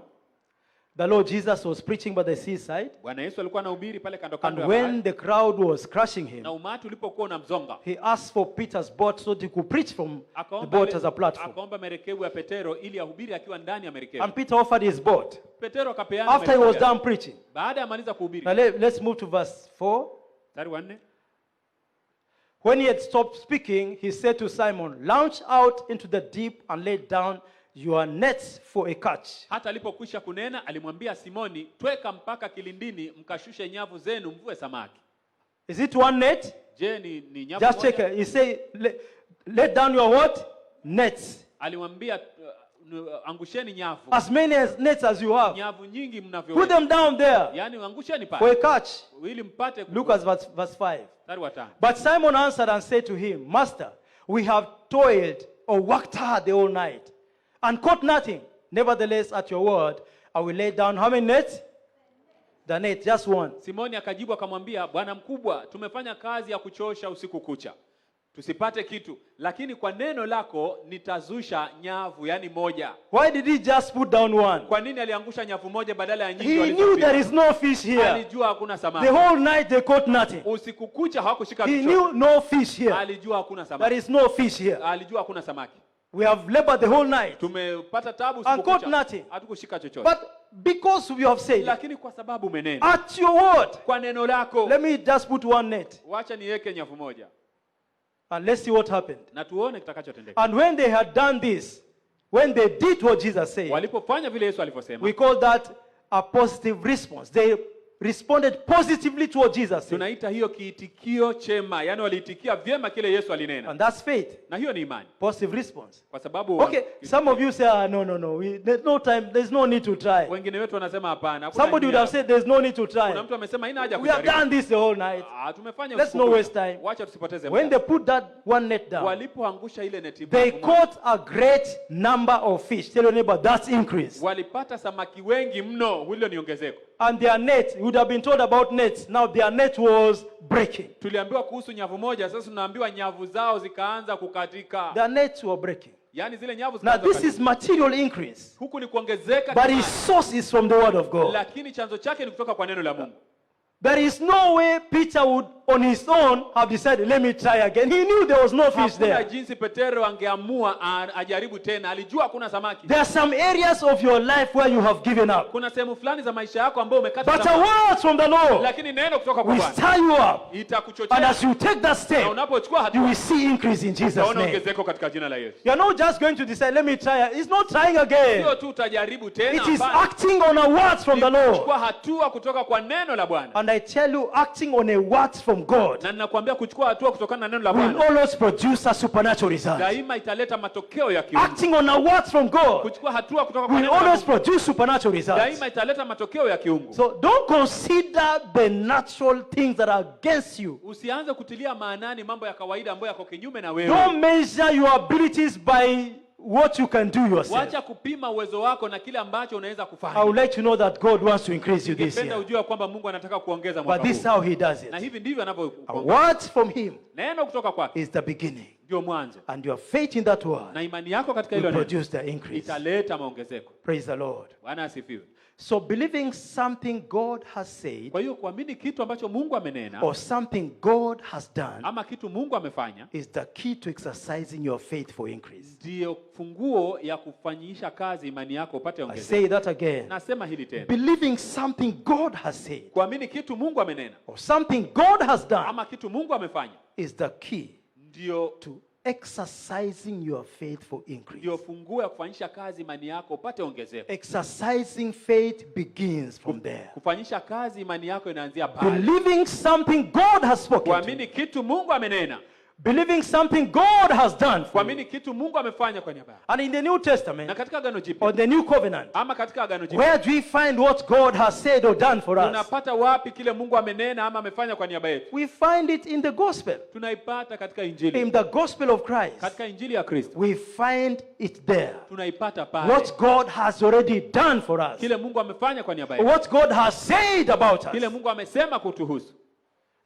The Lord Jesus was preaching by the seaside, Bwana Yesu alikuwa anahubiri pale kando kando and ya when bahari. the crowd was crushing him, Na umati ulipokuwa unamzonga, he asked for Peter's boat so that he could preach from the akaomba boat as a platform. akaomba merekebu ya Petero ili ahubiri akiwa ndani ya merekebu. And Peter offered his boat Petero akapeana after he was merekebu. done preaching. Baada ya maliza kuhubiri. Now let's move to verse 4. Mstari wa 4. When he had stopped speaking, he said to Simon, "Launch out into the deep and lay down your nets for a catch." Hata alipokwisha kunena alimwambia Simoni, tweka mpaka kilindini mkashushe nyavu zenu mvue samaki. Is it one net? Je, ni nyavu Just check moja? it. He said, "Let down your what? Nets. Alimwambia angusheni nyavu. As many as nets as you have. Nyavu nyingi Put mnavyoweza. them down there Yaani angusheni for pale a catch." ili mpate Look at verse 5. Mstari wa 5. But Simon answered and said to him, "Master, we have toiled or worked hard the whole night and caught nothing. Nevertheless, at your word, I will lay down how many nets? The net, just one." Simoni akajibu akamwambia, Bwana mkubwa, tumefanya kazi ya kuchosha usiku kucha, tusipate kitu, lakini kwa neno lako nitazusha nyavu, yani moja. Why did he just put down one? Kwa nini aliangusha nyavu moja badala ya nyingi He knew walizopita? there is no fish here. Alijua hakuna The samaki. whole night they caught nothing. Usiku kucha hawakushika He chochote. knew no fish here. Alijua hakuna There samaki. is no fish here. Alijua hakuna samaki. We have labored the whole night. Tumepata tabu And usiku caught kucha. nothing. Hatukushika chochote. But because we have said, Lakini kwa sababu umenena, at your word, kwa neno lako, let me just put one net. wacha niweke nyavu moja And let's see what happened. na tuone kitakachotendeka. And when they had done this, when they did what Jesus said, Walipofanya vile Yesu alivyosema, we call that a positive response. They responded positively to what Jesus said. tunaita hiyo kiitikio chema, yani waliitikia vyema kile Yesu alinena, And that's faith. na hiyo ni imani, Positive response. kwa sababu Okay, some of you say, no. There's no time. There's no need to try. wengine wetu wanasema hapana. hakuna Somebody would nia. have said, there's no need to Kuna try. mtu amesema haina haja We have kujaribu. done this the whole night. Tumefanya Let's usiku not kucha. waste time. Wacha tusipoteze When muda. they put that one net down, Walipoangusha ile neti they moja, caught a great number of fish. Tell your neighbor, that's increase. walipata samaki wengi mno, hilo ni ongezeko. And their net, you would have been told about nets. Now their net was breaking. Tuliambiwa kuhusu nyavu moja, sasa tunaambiwa nyavu zao zikaanza kukatika. Their nets were breaking. Yaani zile nyavu Now zikaanza this kukatika. is material increase. Huku ni kuongezeka, But kimali, its source is from the word of God. lakini chanzo chake ni kutoka kwa neno la Mungu. There is no way Peter would on his own have decided, let me try again. He knew there was no fish Hakuna there. jinsi Petero angeamua ajaribu tena. Alijua hakuna samaki. There are some areas of your life where you have given up. Kuna sehemu fulani za maisha yako ambayo umekata But a tamaa. word from the Lord Lakini neno kutoka kwa will Bwana stir you up. itakuchochea. And as you take that Na step, unapochukua you hatua, will see increase in Jesus' utaona name. ongezeko katika jina la Yesu. You are not just going to decide, let me try. It's not trying again. Sio tu utajaribu tena, It is hapana. acting on a word from the Lord. Kuchukua hatua kutoka kwa neno la Bwana. And I tell you, acting on a word from God Na ninakuambia kuchukua hatua kutokana na neno la will Bwana always produce a supernatural result. daima italeta matokeo ya kiungu. Acting on a word from God Kuchukua hatua kutoka kwa will neno la always Mungu produce supernatural results. daima italeta matokeo ya kiungu. So don't consider the natural things that are against you. Usianze kutilia maanani mambo ya kawaida ambayo yako kinyume na wewe. Don't measure your abilities by what you can do yourself. Wacha kupima uwezo wako na kile ambacho unaweza I would kufanya. like to know that God wants to increase you this Ningependa year. ujue kwamba Mungu anataka kuongeza But mwaka this is huu. how He does Na it. hivi ndivyo A anavyokuongeza. word from Him Neno kutoka kwake is the beginning. ndio mwanzo. And your faith in that word Na imani yako katika will hilo neno produce the increase. italeta maongezeko. Praise the Lord. Bwana asifiwe. So believing something God has said Kwa hiyo kuamini kitu ambacho Mungu amenena or something God has done ama kitu Mungu amefanya is the key to exercising your faith for increase. ndiyo funguo ya kufanyisha kazi imani yako upate I ongezeko. say that again. Nasema hili tena. Believing something God has said Kuamini kitu Mungu amenena or something God has done ama kitu Mungu amefanya is the key ndio to exercising your faith for increase. ndio funguo ya kufanyisha kazi imani yako upate ongezeko. Exercising faith begins from there. Kufanyisha kazi imani yako inaanzia pale. Believing something God has spoken to. Kuamini kitu Mungu amenena. Believing something God has done for you. Kuamini kitu Mungu amefanya kwa niaba yako. And in the New Na Testament katika Agano or Jipya the New Covenant, ama katika Agano Jipya where do we find what God has said or done for us? tunapata wapi kile Mungu amenena ama amefanya kwa niaba yetu? We find it in the gospel. Tunaipata katika Injili. In the gospel of Christ, Katika Injili ya Kristo we find it there. tunaipata pale What God has already done for us. kile Mungu amefanya kwa niaba yetu, What God has said about kile us. Mungu amesema kutuhusu.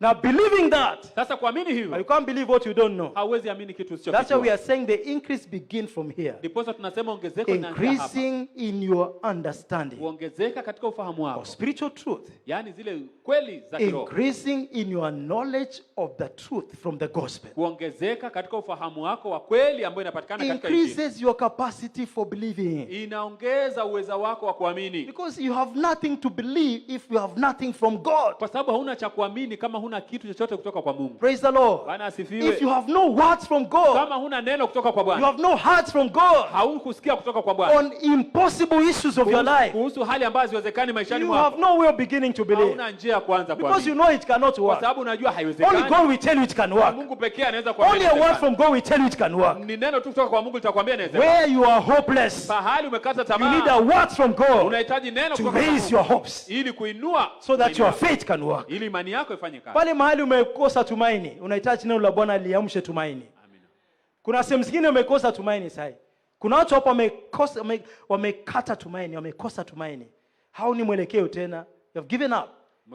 Now believing that, Sasa kuamini but hivyo you can't believe what you don't know. hauwezi amini kitu That's why we usichokijua. are saying the increase begins from here. Ndiposa tunasema ongezeko linaanzia hapa. Increasing in your understanding Kuongezeka katika ufahamu wako, of spiritual truth. yaani zile kweli za kiroho. Increasing in your knowledge of the truth from the gospel. Kuongezeka katika ufahamu wako wa kweli ambayo inapatikana katika Injili. Increases your capacity for believing. Inaongeza uwezo wako wa kuamini. Because you have nothing to believe if you have nothing from God. Kwa sababu hauna cha kuamini kama huna kitu chochote kutoka kwa Mungu. Praise the Lord. Bwana If you asifiwe. have no words from God, Kama huna neno kutoka kwa you Bwana, have no hearts from God haukusikia kutoka kwa Bwana on impossible issues of your life, kuhusu hali ambazo haziwezekani maishani you have mwako, no way of beginning to believe. hauna njia ya kuanza Because you kuamini. know it cannot Kwa work. sababu unajua Only haiwezekani. God will tell you it can work. Mungu pekee anaweza Only kuambia. a word inawezekana. from God will tell you it can work. Ni neno tu kutoka kwa Mungu litakwambia inawezekana. Where you are hopeless, Pahali umekata you need a tamaa, word from God unahitaji neno to kutoka kwa raise Mungu your hopes ili kuinua so that imani your yako, faith can work. ili imani yako ifanye kazi. Pale mahali umekosa tumaini, unahitaji neno la Bwana liamshe tumaini. Amina. Kuna sehemu zingine umekosa tumaini sasa. Kuna watu hapa wamekata tumaini, wamekosa tumaini. Hao ni mwelekeo tena. You have given up.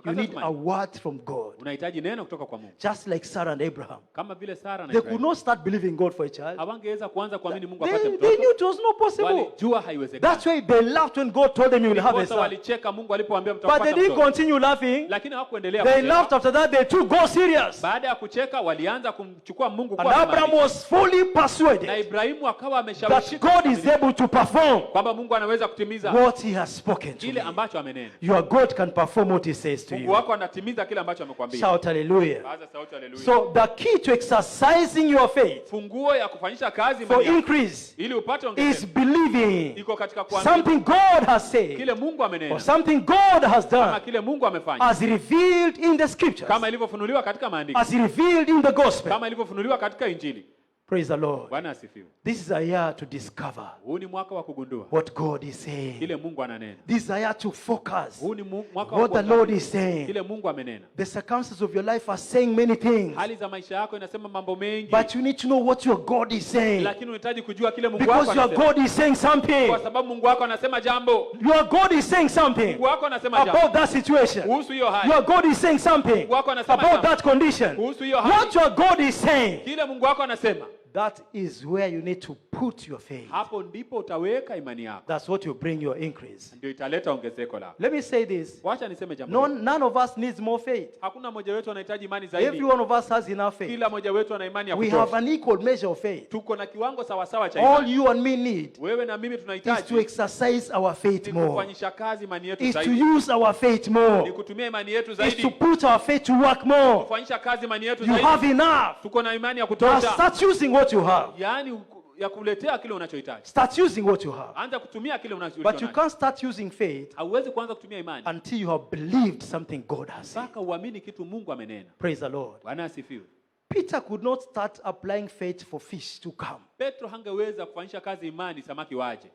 You need a word from God. Unahitaji neno kutoka kwa Mungu. Just like Sarah and Abraham. Kama vile Sara na They could Ibrahimu. not start believing God for a child. Hawangeweza kuanza kuamini Mungu apate They mtoto. knew it was not possible. Walijua haiwezekani. That's why they laughed when God told them you will have a Ndiposa son. walicheka Mungu alipowaambia But they mtapata didn't mtoto. continue laughing. Lakini hawakuendelea They kucheka. laughed after that. They took God serious. Baada ya kucheka walianza kumchukua Mungu And kwa Abraham imani. was fully Na persuaded Ibrahimu akawa that ameshawishika God is able to perform kwamba Mungu anaweza kutimiza what he has spoken to kile me. ambacho amenena. Your God can perform what he says to Mungu you. wako anatimiza kile ambacho amekwambia. Shout hallelujah. Baza sauti haleluya. So the key to exercising your faith Funguo ya kufanyisha kazi for imani yako increase ili upate is ongezeko believing iko katika kuamini something God has said kile Mungu or amenena something God has kama done kile Mungu amefanya, as revealed in the scriptures, kama ilivyofunuliwa katika maandiko, as revealed in the gospel. kama ilivyofunuliwa katika Injili. Praise the Lord. Bwana asifiwe. This is a year to discover Huu ni mwaka wa kugundua what God is saying. kile Mungu ananena. This is a year to focus Huu ni mwaka wa what the Lord is saying. kile Mungu amenena. The circumstances of your life are saying many things, Hali za maisha yako inasema mambo mengi, but you need to know what your God is saying, lakini unahitaji kujua kile Mungu wako because your anasema. God is saying something. Kwa sababu Mungu wako anasema jambo. Your God is saying something Mungu wako anasema jambo about that situation. kuhusu hiyo hali. Your God is saying something Mungu wako anasema about jambo that condition. kuhusu hiyo hali. What your God is saying, Kile Mungu wako anasema, that is where you need to put your faith. hapo ndipo utaweka imani yako, That's what will bring your increase. ndio italeta ongezeko lako. Let me say this. Wacha niseme jambo hili. None of us needs more faith. Hakuna mmoja wetu anahitaji imani Every zaidi. one of us has enough faith. Kila mmoja wetu ana imani ya We have kutosha. an equal measure of faith. Tuko na kiwango sawa sawa cha All imani. you and me need Wewe na mimi is to tunahitaji exercise our faith ni more. kufanyisha kazi imani yetu Is to zaidi. use our faith Ni more. kutumia imani yetu Is to zaidi. put our faith to work more. Kufanyisha kazi imani yetu You have zaidi. enough. Tuko na imani ya Now kutosha. start using what you have. Yaani ya kuletea kile unachohitaji. Start using what you have. Anza kutumia kile But you unachohitaji. can't start using faith Hauwezi kuanza kutumia imani until you have believed something God has said. mpaka uamini kitu Mungu amenena. Praise the Lord. Bwana asifiwe. Peter could not start applying faith for fish to come. Petro hangeweza kufanyisha kazi imani samaki waje.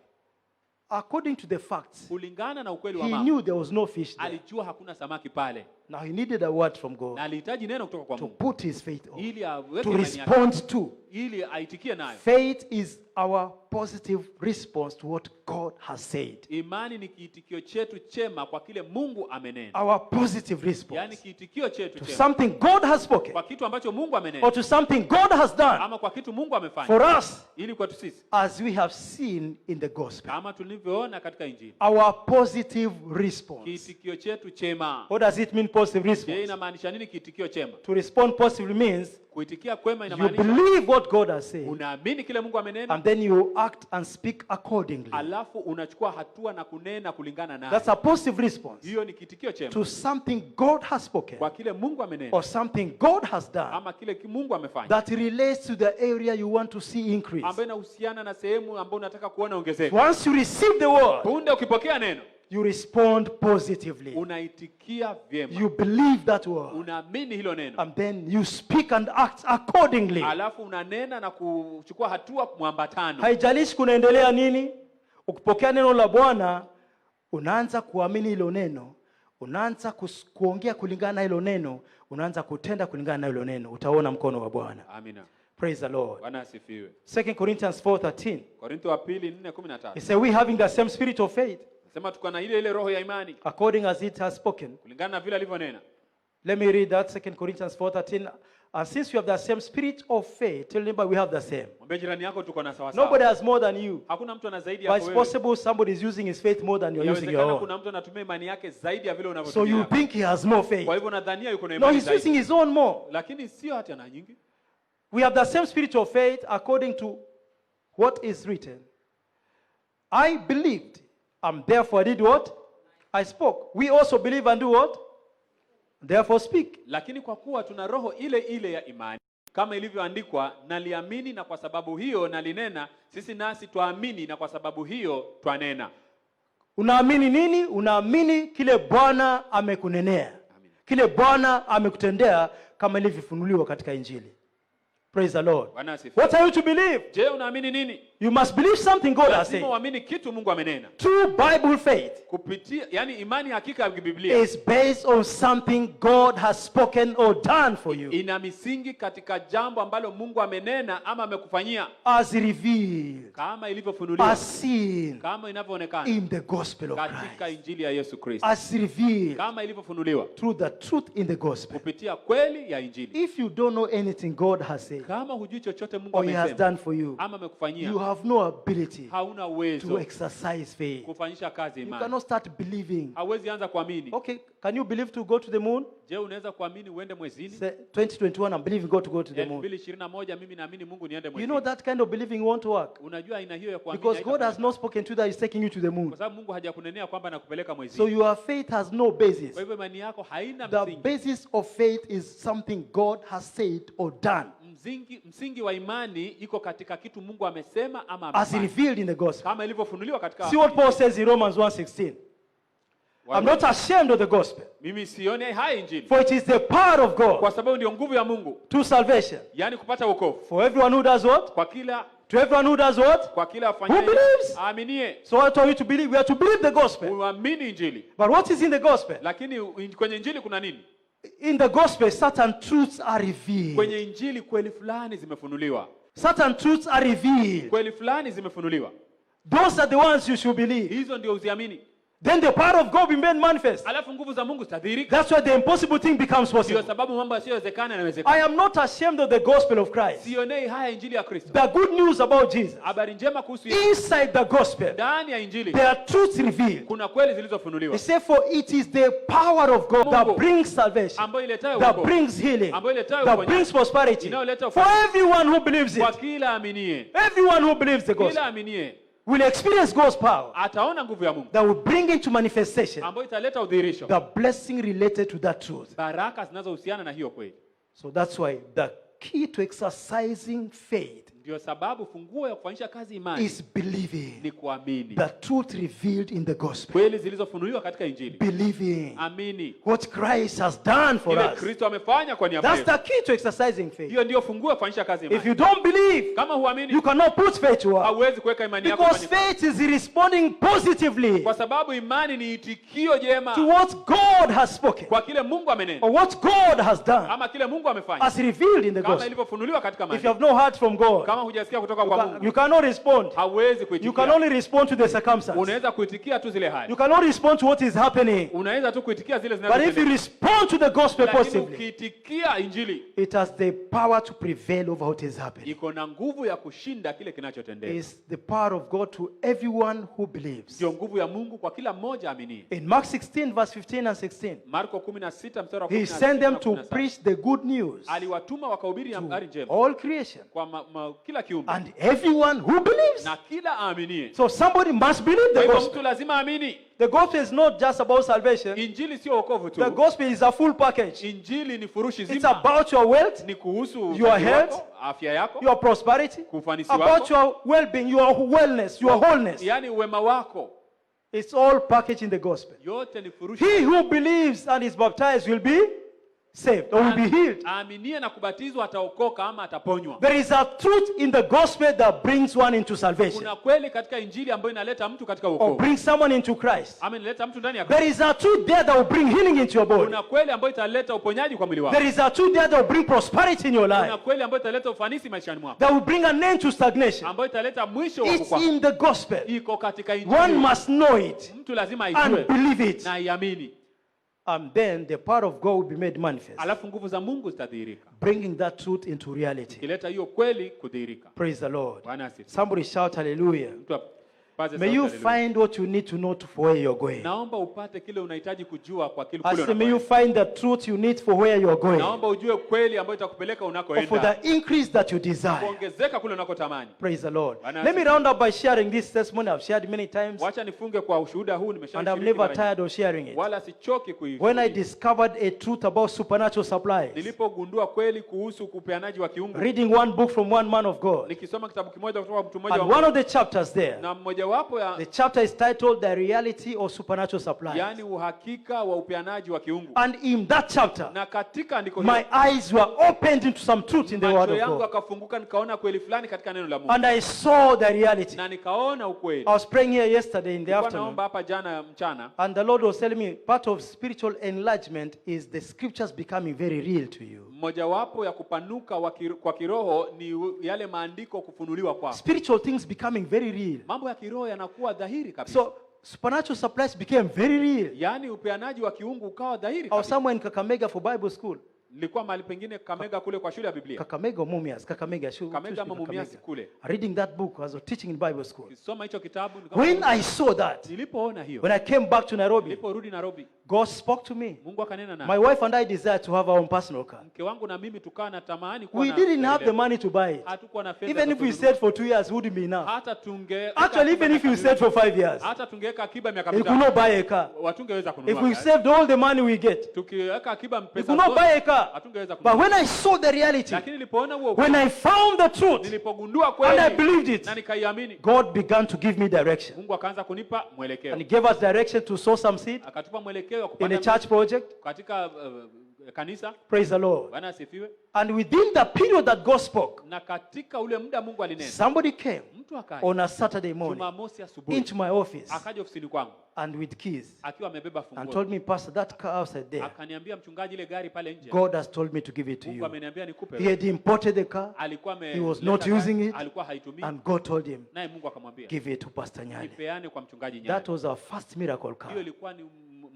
According to the facts, Kulingana na ukweli wa he mambo, knew there was no fish there. alijua hakuna samaki pale Now he needed a word from na God alihitaji neno kutoka kwa to Mungu put his faith on, ili aweke to imani yake, respond to. ili aitikie nayo. Faith is our positive response to what God has said. Imani ni kiitikio chetu chema kwa kile Mungu amenena. Our positive Yaani response kiitikio chetu to chema something God has spoken kwa kitu ambacho Mungu or amenena to something God has done ama kwa kitu Mungu amefanya for us, ili kwetu sisi, as we have seen in the gospel. kama tulivyoona katika Injili. Our positive response. Kiitikio chetu chema. What does it mean, positive Je, response? inamaanisha nini kiitikio chema? To respond positively means Kuitikia kwema you inamaanisha believe what God has said, unaamini kile Mungu amenena, and then you act and speak accordingly. alafu unachukua hatua na kunena kulingana naye. That's a positive response Hiyo ni kiitikio chema to something God has spoken kwa kile Mungu amenena or something God has done ama kile Mungu amefanya, that relates to the area you want to see increase. ambayo inahusiana na sehemu ambayo unataka kuona ongezeko. Once you receive the word, Punde ukipokea neno, you respond positively. unaitikia vyema, You believe that word, unaamini hilo neno, and then you speak and act accordingly. alafu unanena na kuchukua hatua mwambatano. Haijalishi kunaendelea nini, ukipokea neno la Bwana unaanza kuamini hilo neno, unaanza kuongea kulingana na hilo neno, unaanza kutenda kulingana na hilo neno, utaona mkono wa Bwana. Amina. Praise the Lord. Bwana asifiwe. 2 Corinthians 4:13. Korintho wa pili 4:13. It says we having the same spirit of faith, Nasema tuko na ile roho ya imani according as it has spoken. kulingana na vile alivyonena. Let me read that, 2 Corinthians 4:13. And since we have the same spirit of faith, tell neighbor we have the same. Mwambie jirani yako tuko na sawa Nobody sawa. has more than you. Hakuna mtu ana zaidi But yako it's wewe. possible somebody is using his faith more than you're using your Inawezekana own. kuna mtu anatumia imani yake zaidi ya vile So unavyotumia. you think he has more faith. Kwa hivyo nadhania yuko na No, imani he's using zaidi. his own more. Lakini sio hata na nyingi. We have the same spirit of faith according to what is written. I believed, and therefore I did what? I spoke. We also believe and do what? Therefore speak. Lakini kwa kuwa tuna roho ile ile ya imani, kama ilivyoandikwa, naliamini na kwa sababu hiyo nalinena, sisi nasi twaamini na kwa sababu hiyo twanena. Unaamini nini? Unaamini kile Bwana amekunenea. Kile Bwana amekutendea kama ilivyofunuliwa katika Injili. Praise the Lord. Bwana asifiwe. What are you to believe? Je, unaamini nini? You must believe something God has Lazima said. uamini kitu Mungu amenena. True Bible faith Kupitia, yani imani hakika ya Biblia is based on something God has spoken or done for you, ina misingi katika jambo ambalo Mungu amenena ama amekufanyia, as revealed, kama ilivyofunuliwa, as seen kama inavyoonekana in the gospel of katika Christ, Injili ya Yesu Kristo, as revealed kama ilivyofunuliwa through the truth in the gospel. kupitia kweli ya Injili. If you don't know anything God has said Kama hujui chochote Mungu or He has amesema done for you, ama amekufanyia, you have no ability hauna to uwezo exercise faith. kufanyisha kazi You imani. cannot start believing. Hauwezi anza kuamini. Okay, can you believe to go to the moon? Je, unaweza kuamini uende mwezini? Say 2021, I'm believing God to go to the moon. 2021 mimi naamini Mungu niende You mwezini. know that kind of believing won't work, Unajua aina hiyo ya kuamini because God has haitafanya. not spoken to you that He's taking you to the moon. Kwa sababu Mungu hajakunenea kwamba nakupeleka mwezini. So your faith has no basis. Kwa hivyo imani yako haina The msingi. basis of faith is something God has said or done, Msingi wa imani iko katika kitu Mungu amesema ama as amefanya. revealed in the gospel. Kama ilivyofunuliwa katika See what Paul says in Romans 1:16. I'm not ashamed of the gospel, Mimi sioni hai Injili. for it is the power of Kwa God sababu ndio nguvu ya Mungu, to salvation yani kupata wokovu. for everyone who does what? Kwa kila To everyone who does what? Who afanyaye believes? aaminie. So what are we to believe? We are to believe the gospel. Uamini Injili. But what is in the gospel? Lakini kwenye Injili kuna nini? In the gospel, certain truths are revealed. Kwenye Injili kweli fulani zimefunuliwa. Certain truths are revealed. Kweli fulani zimefunuliwa. Those are the ones you should believe. Hizo ndio uziamini. then the power of God will be made manifest. alafu nguvu za Mungu zitadhihirika. That's why the impossible thing becomes Ndio possible. sababu mambo yasiyowezekana yanawezekana. I am not ashamed of the gospel of Christ. Sionei haya injili ya Kristo. The good news about Jesus. Habari njema kuhusu Yesu. Inside the gospel, Ndani ya injili there are truths revealed. kuna kweli He zilizofunuliwa said, for it is the power of God that Mungu brings salvation, ambayo iletayo that wokovu, brings healing, ambayo iletayo that uponyaji, brings prosperity inayoleta for ufanisi everyone who believes kwa it. kila aminie. Everyone who believes the Kila gospel aminie will experience God's power ataona nguvu ya Mungu that will bring into manifestation ambayo italeta udhihirisho, the blessing related to that truth. baraka zinazohusiana na hiyo kweli. So that's why the key to exercising faith Ndio sababu funguo ya kufanyisha kazi imani is believing ni kuamini the truth revealed in the gospel. kweli zilizofunuliwa katika injili. Believing Amini what Christ has done for kile us. Kristo amefanya kwa niaba That's yetu. the key to exercising faith. Hiyo ndio funguo ya kufanyisha kazi If imani. you don't believe, Kama huamini, you cannot put faith to work. hauwezi kuweka imani yako Because kwenye kazi. faith is responding positively Kwa sababu imani ni itikio jema to what God has spoken kwa kile Mungu amenena or what God has done ama kile Mungu amefanya as revealed in the kama gospel. ilivyofunuliwa katika If you maandiko. have no heart from God, Kama hujasikia kutoka kwa Mungu, you cannot respond. hauwezi You kuitikia. can only respond to the circumstance. Unaweza kuitikia tu zile hali. You cannot respond to what is happening. Unaweza tu kuitikia zile But if you zinazotendeka. respond to the gospel Lakini positively, ukiitikia injili, it has the power to prevail over what is happening. iko na nguvu ya kushinda kile kinachotendeka. It's the power of God to everyone who believes. Ndio nguvu ya Mungu kwa kila mmoja amini. In Mark 16 verse 15 and 16, Marko 16 mstari wa he 16 sent them na to 17. preach the good news Aliwatuma wakahubiri habari to njema all creation kwa kila kiumbe and everyone who believes. na kila aaminie. So somebody must believe Kwa the hivyo gospel. mtu lazima aamini. The gospel is not just about salvation. Injili sio wokovu The tu. gospel is a full package. Injili ni furushi It's zima. about your wealth, Ni kuhusu your utaji health, wako, afya yako, your prosperity, ufanisi about wako, your well-being, your wellness, your wholeness. yani wema wako. It's all packaged in the gospel. Yote ni furushi. He who believes and is baptized will be saved or will be healed. Aaminie na kubatizwa ataokoka ama ataponywa. There is a truth in the gospel that brings one into salvation Kuna kweli katika injili ambayo inaleta mtu katika or wokovu. brings someone into Christ. Ama inaleta mtu ndani ya There Kristo. is a truth there that will bring healing into your body. Kuna kweli ambayo italeta uponyaji kwa mwili wako. There is a truth there that will bring prosperity in your Kuna life, kweli ambayo italeta ufanisi maishani mwako. that will bring an end to stagnation. Ambayo italeta mwisho wa It's kukwama. in the gospel. Iko katika One injili. must know it Mtu lazima and aijue believe it. na iamini. And then the power of God will be made manifest, Alafu nguvu za Mungu zitadhihirika. bringing that truth into reality. Kileta hiyo kweli kudhihirika. Praise the Lord. Bwana asifiwe. Somebody shout hallelujah. Mtu apaze May sauti you haleluya. find what you need to know for where you're going. Naomba upate kile unahitaji kujua kwa kile I kule say, may you unakoenda. find the truth you need for where you're going, Naomba ujue kweli ambayo itakupeleka or for unakoenda. the increase that you desire. Kuongezeka kule unakotamani. Praise the Lord. Bwana Let me asifiwe. round up by sharing this testimony I've shared many times, Wacha nifunge kwa ushuhuda huu and I'm nimeshashiriki never mara nyingi. tired of sharing it. Wala sichoki When I kuifuatilia. discovered a truth about supernatural supplies, Nilipogundua kweli kuhusu upeanaji wa kiungu. reading one book from one man of God, Nikisoma kitabu kimoja kutoka mtu mmoja and wa one Mungu. of the chapters there, Na mmojawapo the ya chapter is titled The Reality of Supernatural Supplies. yani uhakika wa upeanaji wa kiungu. And in that chapter, Na katika andiko my hilo eyes were opened into some truth in the Word macho of yangu God. akafunguka nikaona kweli fulani katika neno la Mungu. And I saw the reality. Na nikaona ukweli. I was praying here yesterday in the Nilikuwa afternoon, naomba hapa jana mchana. and the Lord was telling me part of spiritual enlargement is the scriptures becoming very real to you. Mojawapo ya kupanuka kwa kiroho ni yale maandiko kufunuliwa kwako. Spiritual things becoming very real. Mambo ya kiroho yanakuwa dhahiri kabisa. So supernatural supplies became very real. Yaani upeanaji wa kiungu ukawa dhahiri I was kabisa. somewhere in Kakamega for Bible school. Nilikuwa mahali pengine Kamega kule kwa shule ya Biblia. Kakamega or Mumias? Kakamega. Kamega ama Mumias kule. Reading that book, I was teaching in Bible school. Kisoma hicho kitabu When I saw that, nilipoona hiyo. when I came back to Nairobi, Niliporudi Nairobi, God spoke to me. Mungu akanena My nami. wife and I desired to have our own personal car. Mke wangu na mimi tukawa na tamani kuwa We na didn't have gari the money to buy it. Hatukuwa na fedha. Even za if we kununua. stayed for 2 years, it wouldn't be enough. Hata Actually, even if you stayed for 5 years, hata tungeweka akiba miaka you could mitano. not buy a car. Watungeweza If kununua. we gari. saved all the money we get, Tukiweka akiba you pesa could not zote, buy a car. hatungeweza But kununua. when I saw the reality, Lakini nilipoona huo when I found the truth, nilipogundua and I kweli believed it, na nikaiamini, God began to give me direction. Mungu akaanza kunipa mwelekeo. And He gave us direction to sow some seed Akatupa mwelekeo wa in a kupanda church project. katika kanisa. Praise the Lord. Bwana asifiwe. And within the period that God spoke, Na katika ule muda Mungu alinena, somebody came mtu akaja on a Saturday morning Jumamosi asubuhi into my office akaja ofisini kwangu and with keys akiwa amebeba and funguo. told me, Pastor, that car outside there, Akaniambia, mchungaji, ile gari pale nje God has told me to give it to Mungu you. ameniambia nikupe. He had imported the car. Alikuwa He was not using it. Alikuwa haitumii. And God told him, Naye Mungu akamwambia, give it to Pastor Nyali. nipeane kwa mchungaji Nyali. That was our first miracle car. Hiyo ilikuwa ni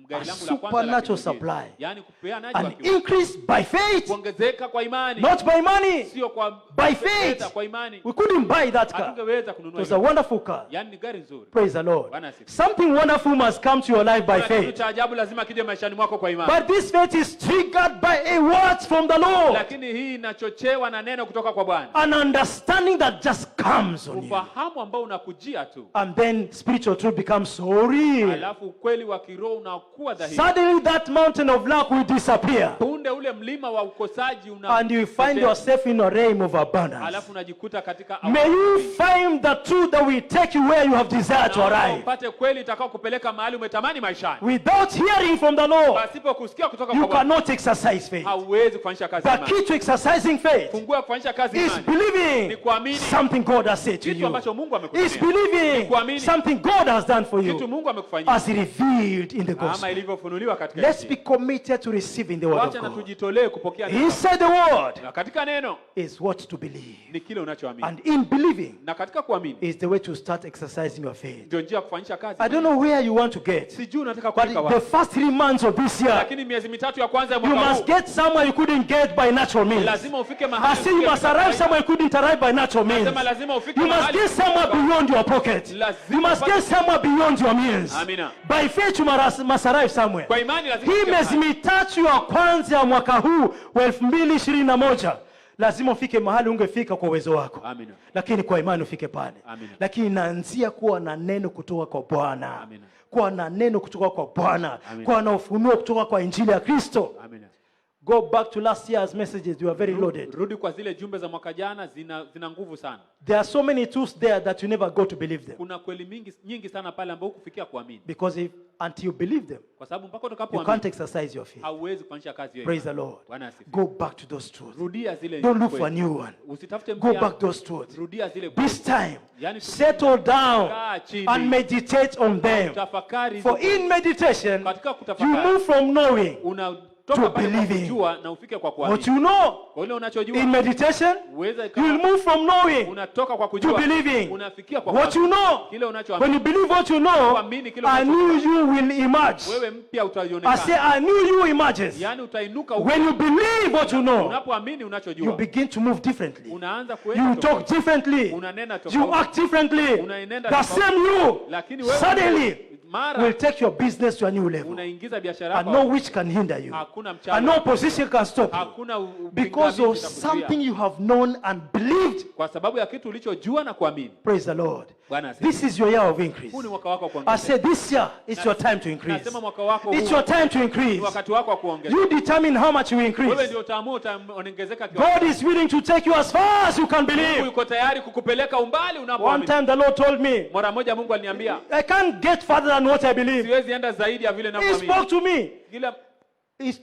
gari A langu la kwanza supernatural la supply. Yaani kupeanaje An kwa kiwango. increase by faith, Kuongezeka kwa imani. not by money. Sio kwa By fedha, faith. kwa imani. We couldn't buy that car. Hatungeweza It kununua was a hiyo. wonderful car. Yaani ni gari nzuri. Praise the Lord. Bwana asifiwe. Something wonderful must come to your life by Kuna kitu faith. cha ajabu lazima kije maishani mwako kwa imani. But this faith is triggered by a word from the Lord. Lakini hii inachochewa na neno kutoka kwa Bwana. An understanding that just comes on you. Ufahamu ambao unakujia tu. And then spiritual truth becomes so real. Alafu ukweli wa kiroho unakuwa dhahiri. Suddenly that mountain of lack will disappear. Punde ule mlima wa ukosaji And you find yourself in a realm of abundance. Alafu unajikuta katika May you find the truth that will take you where you have desired to arrive. upate kweli itakao kupeleka mahali umetamani maishani. Without hearing from the Lord, Pasipo kusikia kutoka you kwa Bwana, cannot exercise faith. hauwezi kufanyisha kazi The imani. key to exercising faith Funguo ya kufanyisha kazi is imani believing ni kuamini something God has said to kitu you. ambacho Mungu Is amekuambia. believing kuamini something God has done for Kitu you Mungu amekufanyia. as revealed in the Ama gospel. ilivyofunuliwa katika Let's be Injili. committed to receiving the word of Wacha na God. tujitolee kupokea neno. Inside the word Na katika neno is what to believe. ni kile unachoamini. And in believing Na katika kuamini is the way to start exercising your faith. ndio njia ya kufanyisha kazi. I don't know where you want to get, Sijui unataka but kufika the wapi. first 3 months of this year, Lakini miezi mitatu ya kwanza ya you mwaka must huu get somewhere you couldn't get by natural means. lazima ufike I mahali. say you must arrive somewhere you couldn't arrive by natural means. Nasema lazima ufike You must mahali. get somewhere beyond your pocket. Lazima You must get somewhere beyond your means. Amina. By faith you must arrive somewhere. Kwa imani lazima Hii ufike miezi mahali. mitatu ya kwanza ya mwaka huu wa 2021 lazima ufike mahali ungefika kwa uwezo wako. Amina. Lakini kwa imani ufike pale. Amina. Lakini inaanzia kuwa na neno kutoka kwa Bwana. Amina. Kuwa na neno kutoka kwa Bwana. Amina. Kuwa na ufunuo kutoka kwa Injili ya Kristo. Amina. Go back to last year's messages. You are very loaded. Rudi kwa zile jumbe za mwaka jana, zina nguvu sana. There are so many truths there that you never got to believe them. Kuna kweli nyingi sana pale ambapo hukufikia kuamini. Because until you believe them, Kwa sababu mpaka you utakapoamini can't exercise your faith. hauwezi kufanyisha kazi hiyo. Praise the Lord. Bwana asifiwe. Go back to those truths. Rudia zile. Don't look for a kweli. new one. Usitafute Go mpya. back those truths. Rudia zile. This time, Yani settle down kaa chini. and meditate on them. Tafakari. For in meditation, Katika you kutafakari move from knowing unatoka to pale kwa believing. kujua na ufike kwa what kuamini. you know. Kwa ile unachojua In meditation, uweze you will move from knowing unatoka kwa to kujua believing. unafikia kwa What you know. kile When unachoamini. you believe what you know, Kuamini kile I knew unachojua. you will emerge. Wewe mpya I say, utaionekana. I knew you emerges. Yaani utainuka When you believe what you know, unapoamini you unachojua. begin to move differently. Unaanza You kuenda talk differently. unanena You tofauti. act differently. Unaenenda The tofauti. same you Lakini wewe suddenly mara will take your business to a new level. unaingiza biashara And yako. no which can hinder you. Hakuna And mchana. no opposition can stop you. Hakuna Because of something you have known and believed. kwa sababu ya kitu ulichojua na kuamini. Praise the Lord. Bwana asifiwe. This is your year of increase. Huu ni mwaka wako wa I kuongezeka. said this year, it's your time to increase. Nasema mwaka wako It's huu your time to ni increase. wakati wako wa kuongezeka. You determine how much you Wewe increase. ndio utaamua utaongezeka God is willing to take you as far as you can Mungu believe. yuko tayari kukupeleka umbali One unapoamini. time the Lord told me, Mara moja Mungu aliniambia, I can't get further than what I believe. siwezi enda zaidi ya vile He ninavyoamini. spoke to me. Kila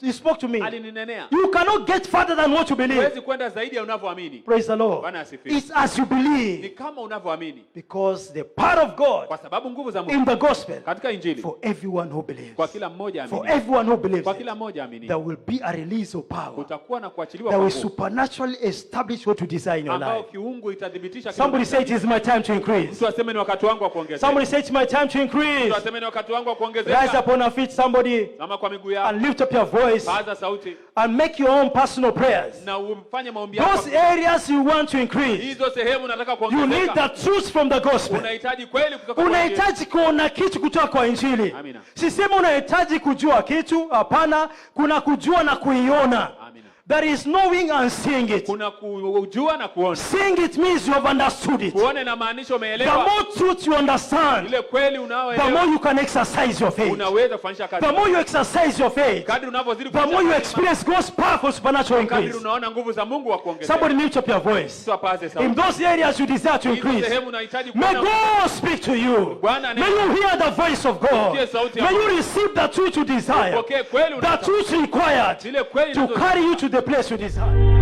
He spoke to me. alininenea. You cannot get further than what you believe. Huwezi kwenda zaidi ya unavyoamini. Praise the Lord. Bwana asifiwe. It's as you Ni believe. kama unavyoamini. Because the power of God Kwa sababu nguvu za in Mungu the gospel katika Injili for everyone who believes. kwa kila mmoja For amini. everyone who believes. Kwa it, kila mmoja amini. There will be a release of power Kutakuwa na kuachiliwa that kwa will nguvu supernaturally establish what you desire in your ambao life. kiungu itathibitisha kile Somebody say it is my time to increase. Mtu aseme ni wakati wangu wa kuongezeka. Somebody say it's my time to increase. Mtu aseme ni wakati wangu wa Rise kuongezeka. up on our feet, somebody, Kama kwa miguu yako, and lift up your voice paza sauti and make your own personal prayers. na ufanye maombi yako. Those areas you want to increase, Hizo sehemu unataka you need kuongezeka. the truth from the gospel. Unahitaji kweli kutoka kwa Injili. Unahitaji kuona kitu kutoka kwa Injili. Amina. Sisema unahitaji kujua kitu, hapana, kuna kujua na kuiona. Amina. There is knowing and seeing it. Kuna kujua na kuona. Seeing it means you have understood it. Kuona inamaanisha The umeelewa. more truth you understand, Ile kweli the unaoelewa, more you can exercise your faith. unaweza kufanyisha kazi. The more you exercise your faith, Kadri unavyozidi the more you kufanya experience God's powerful supernatural kadri increase. unaona nguvu za Mungu wa kuongezea. Somebody lift up your voice. Sio paze sauti. In those areas you desire to Hizo increase, sehemu unahitaji may kuona. God speak to you. Bwana May you hear the voice of God. Usikie sauti ya May you Mungu. receive the truth you desire. Upokee kweli The unataka. truth required Zile kweli to unazo- carry you to the place you desire.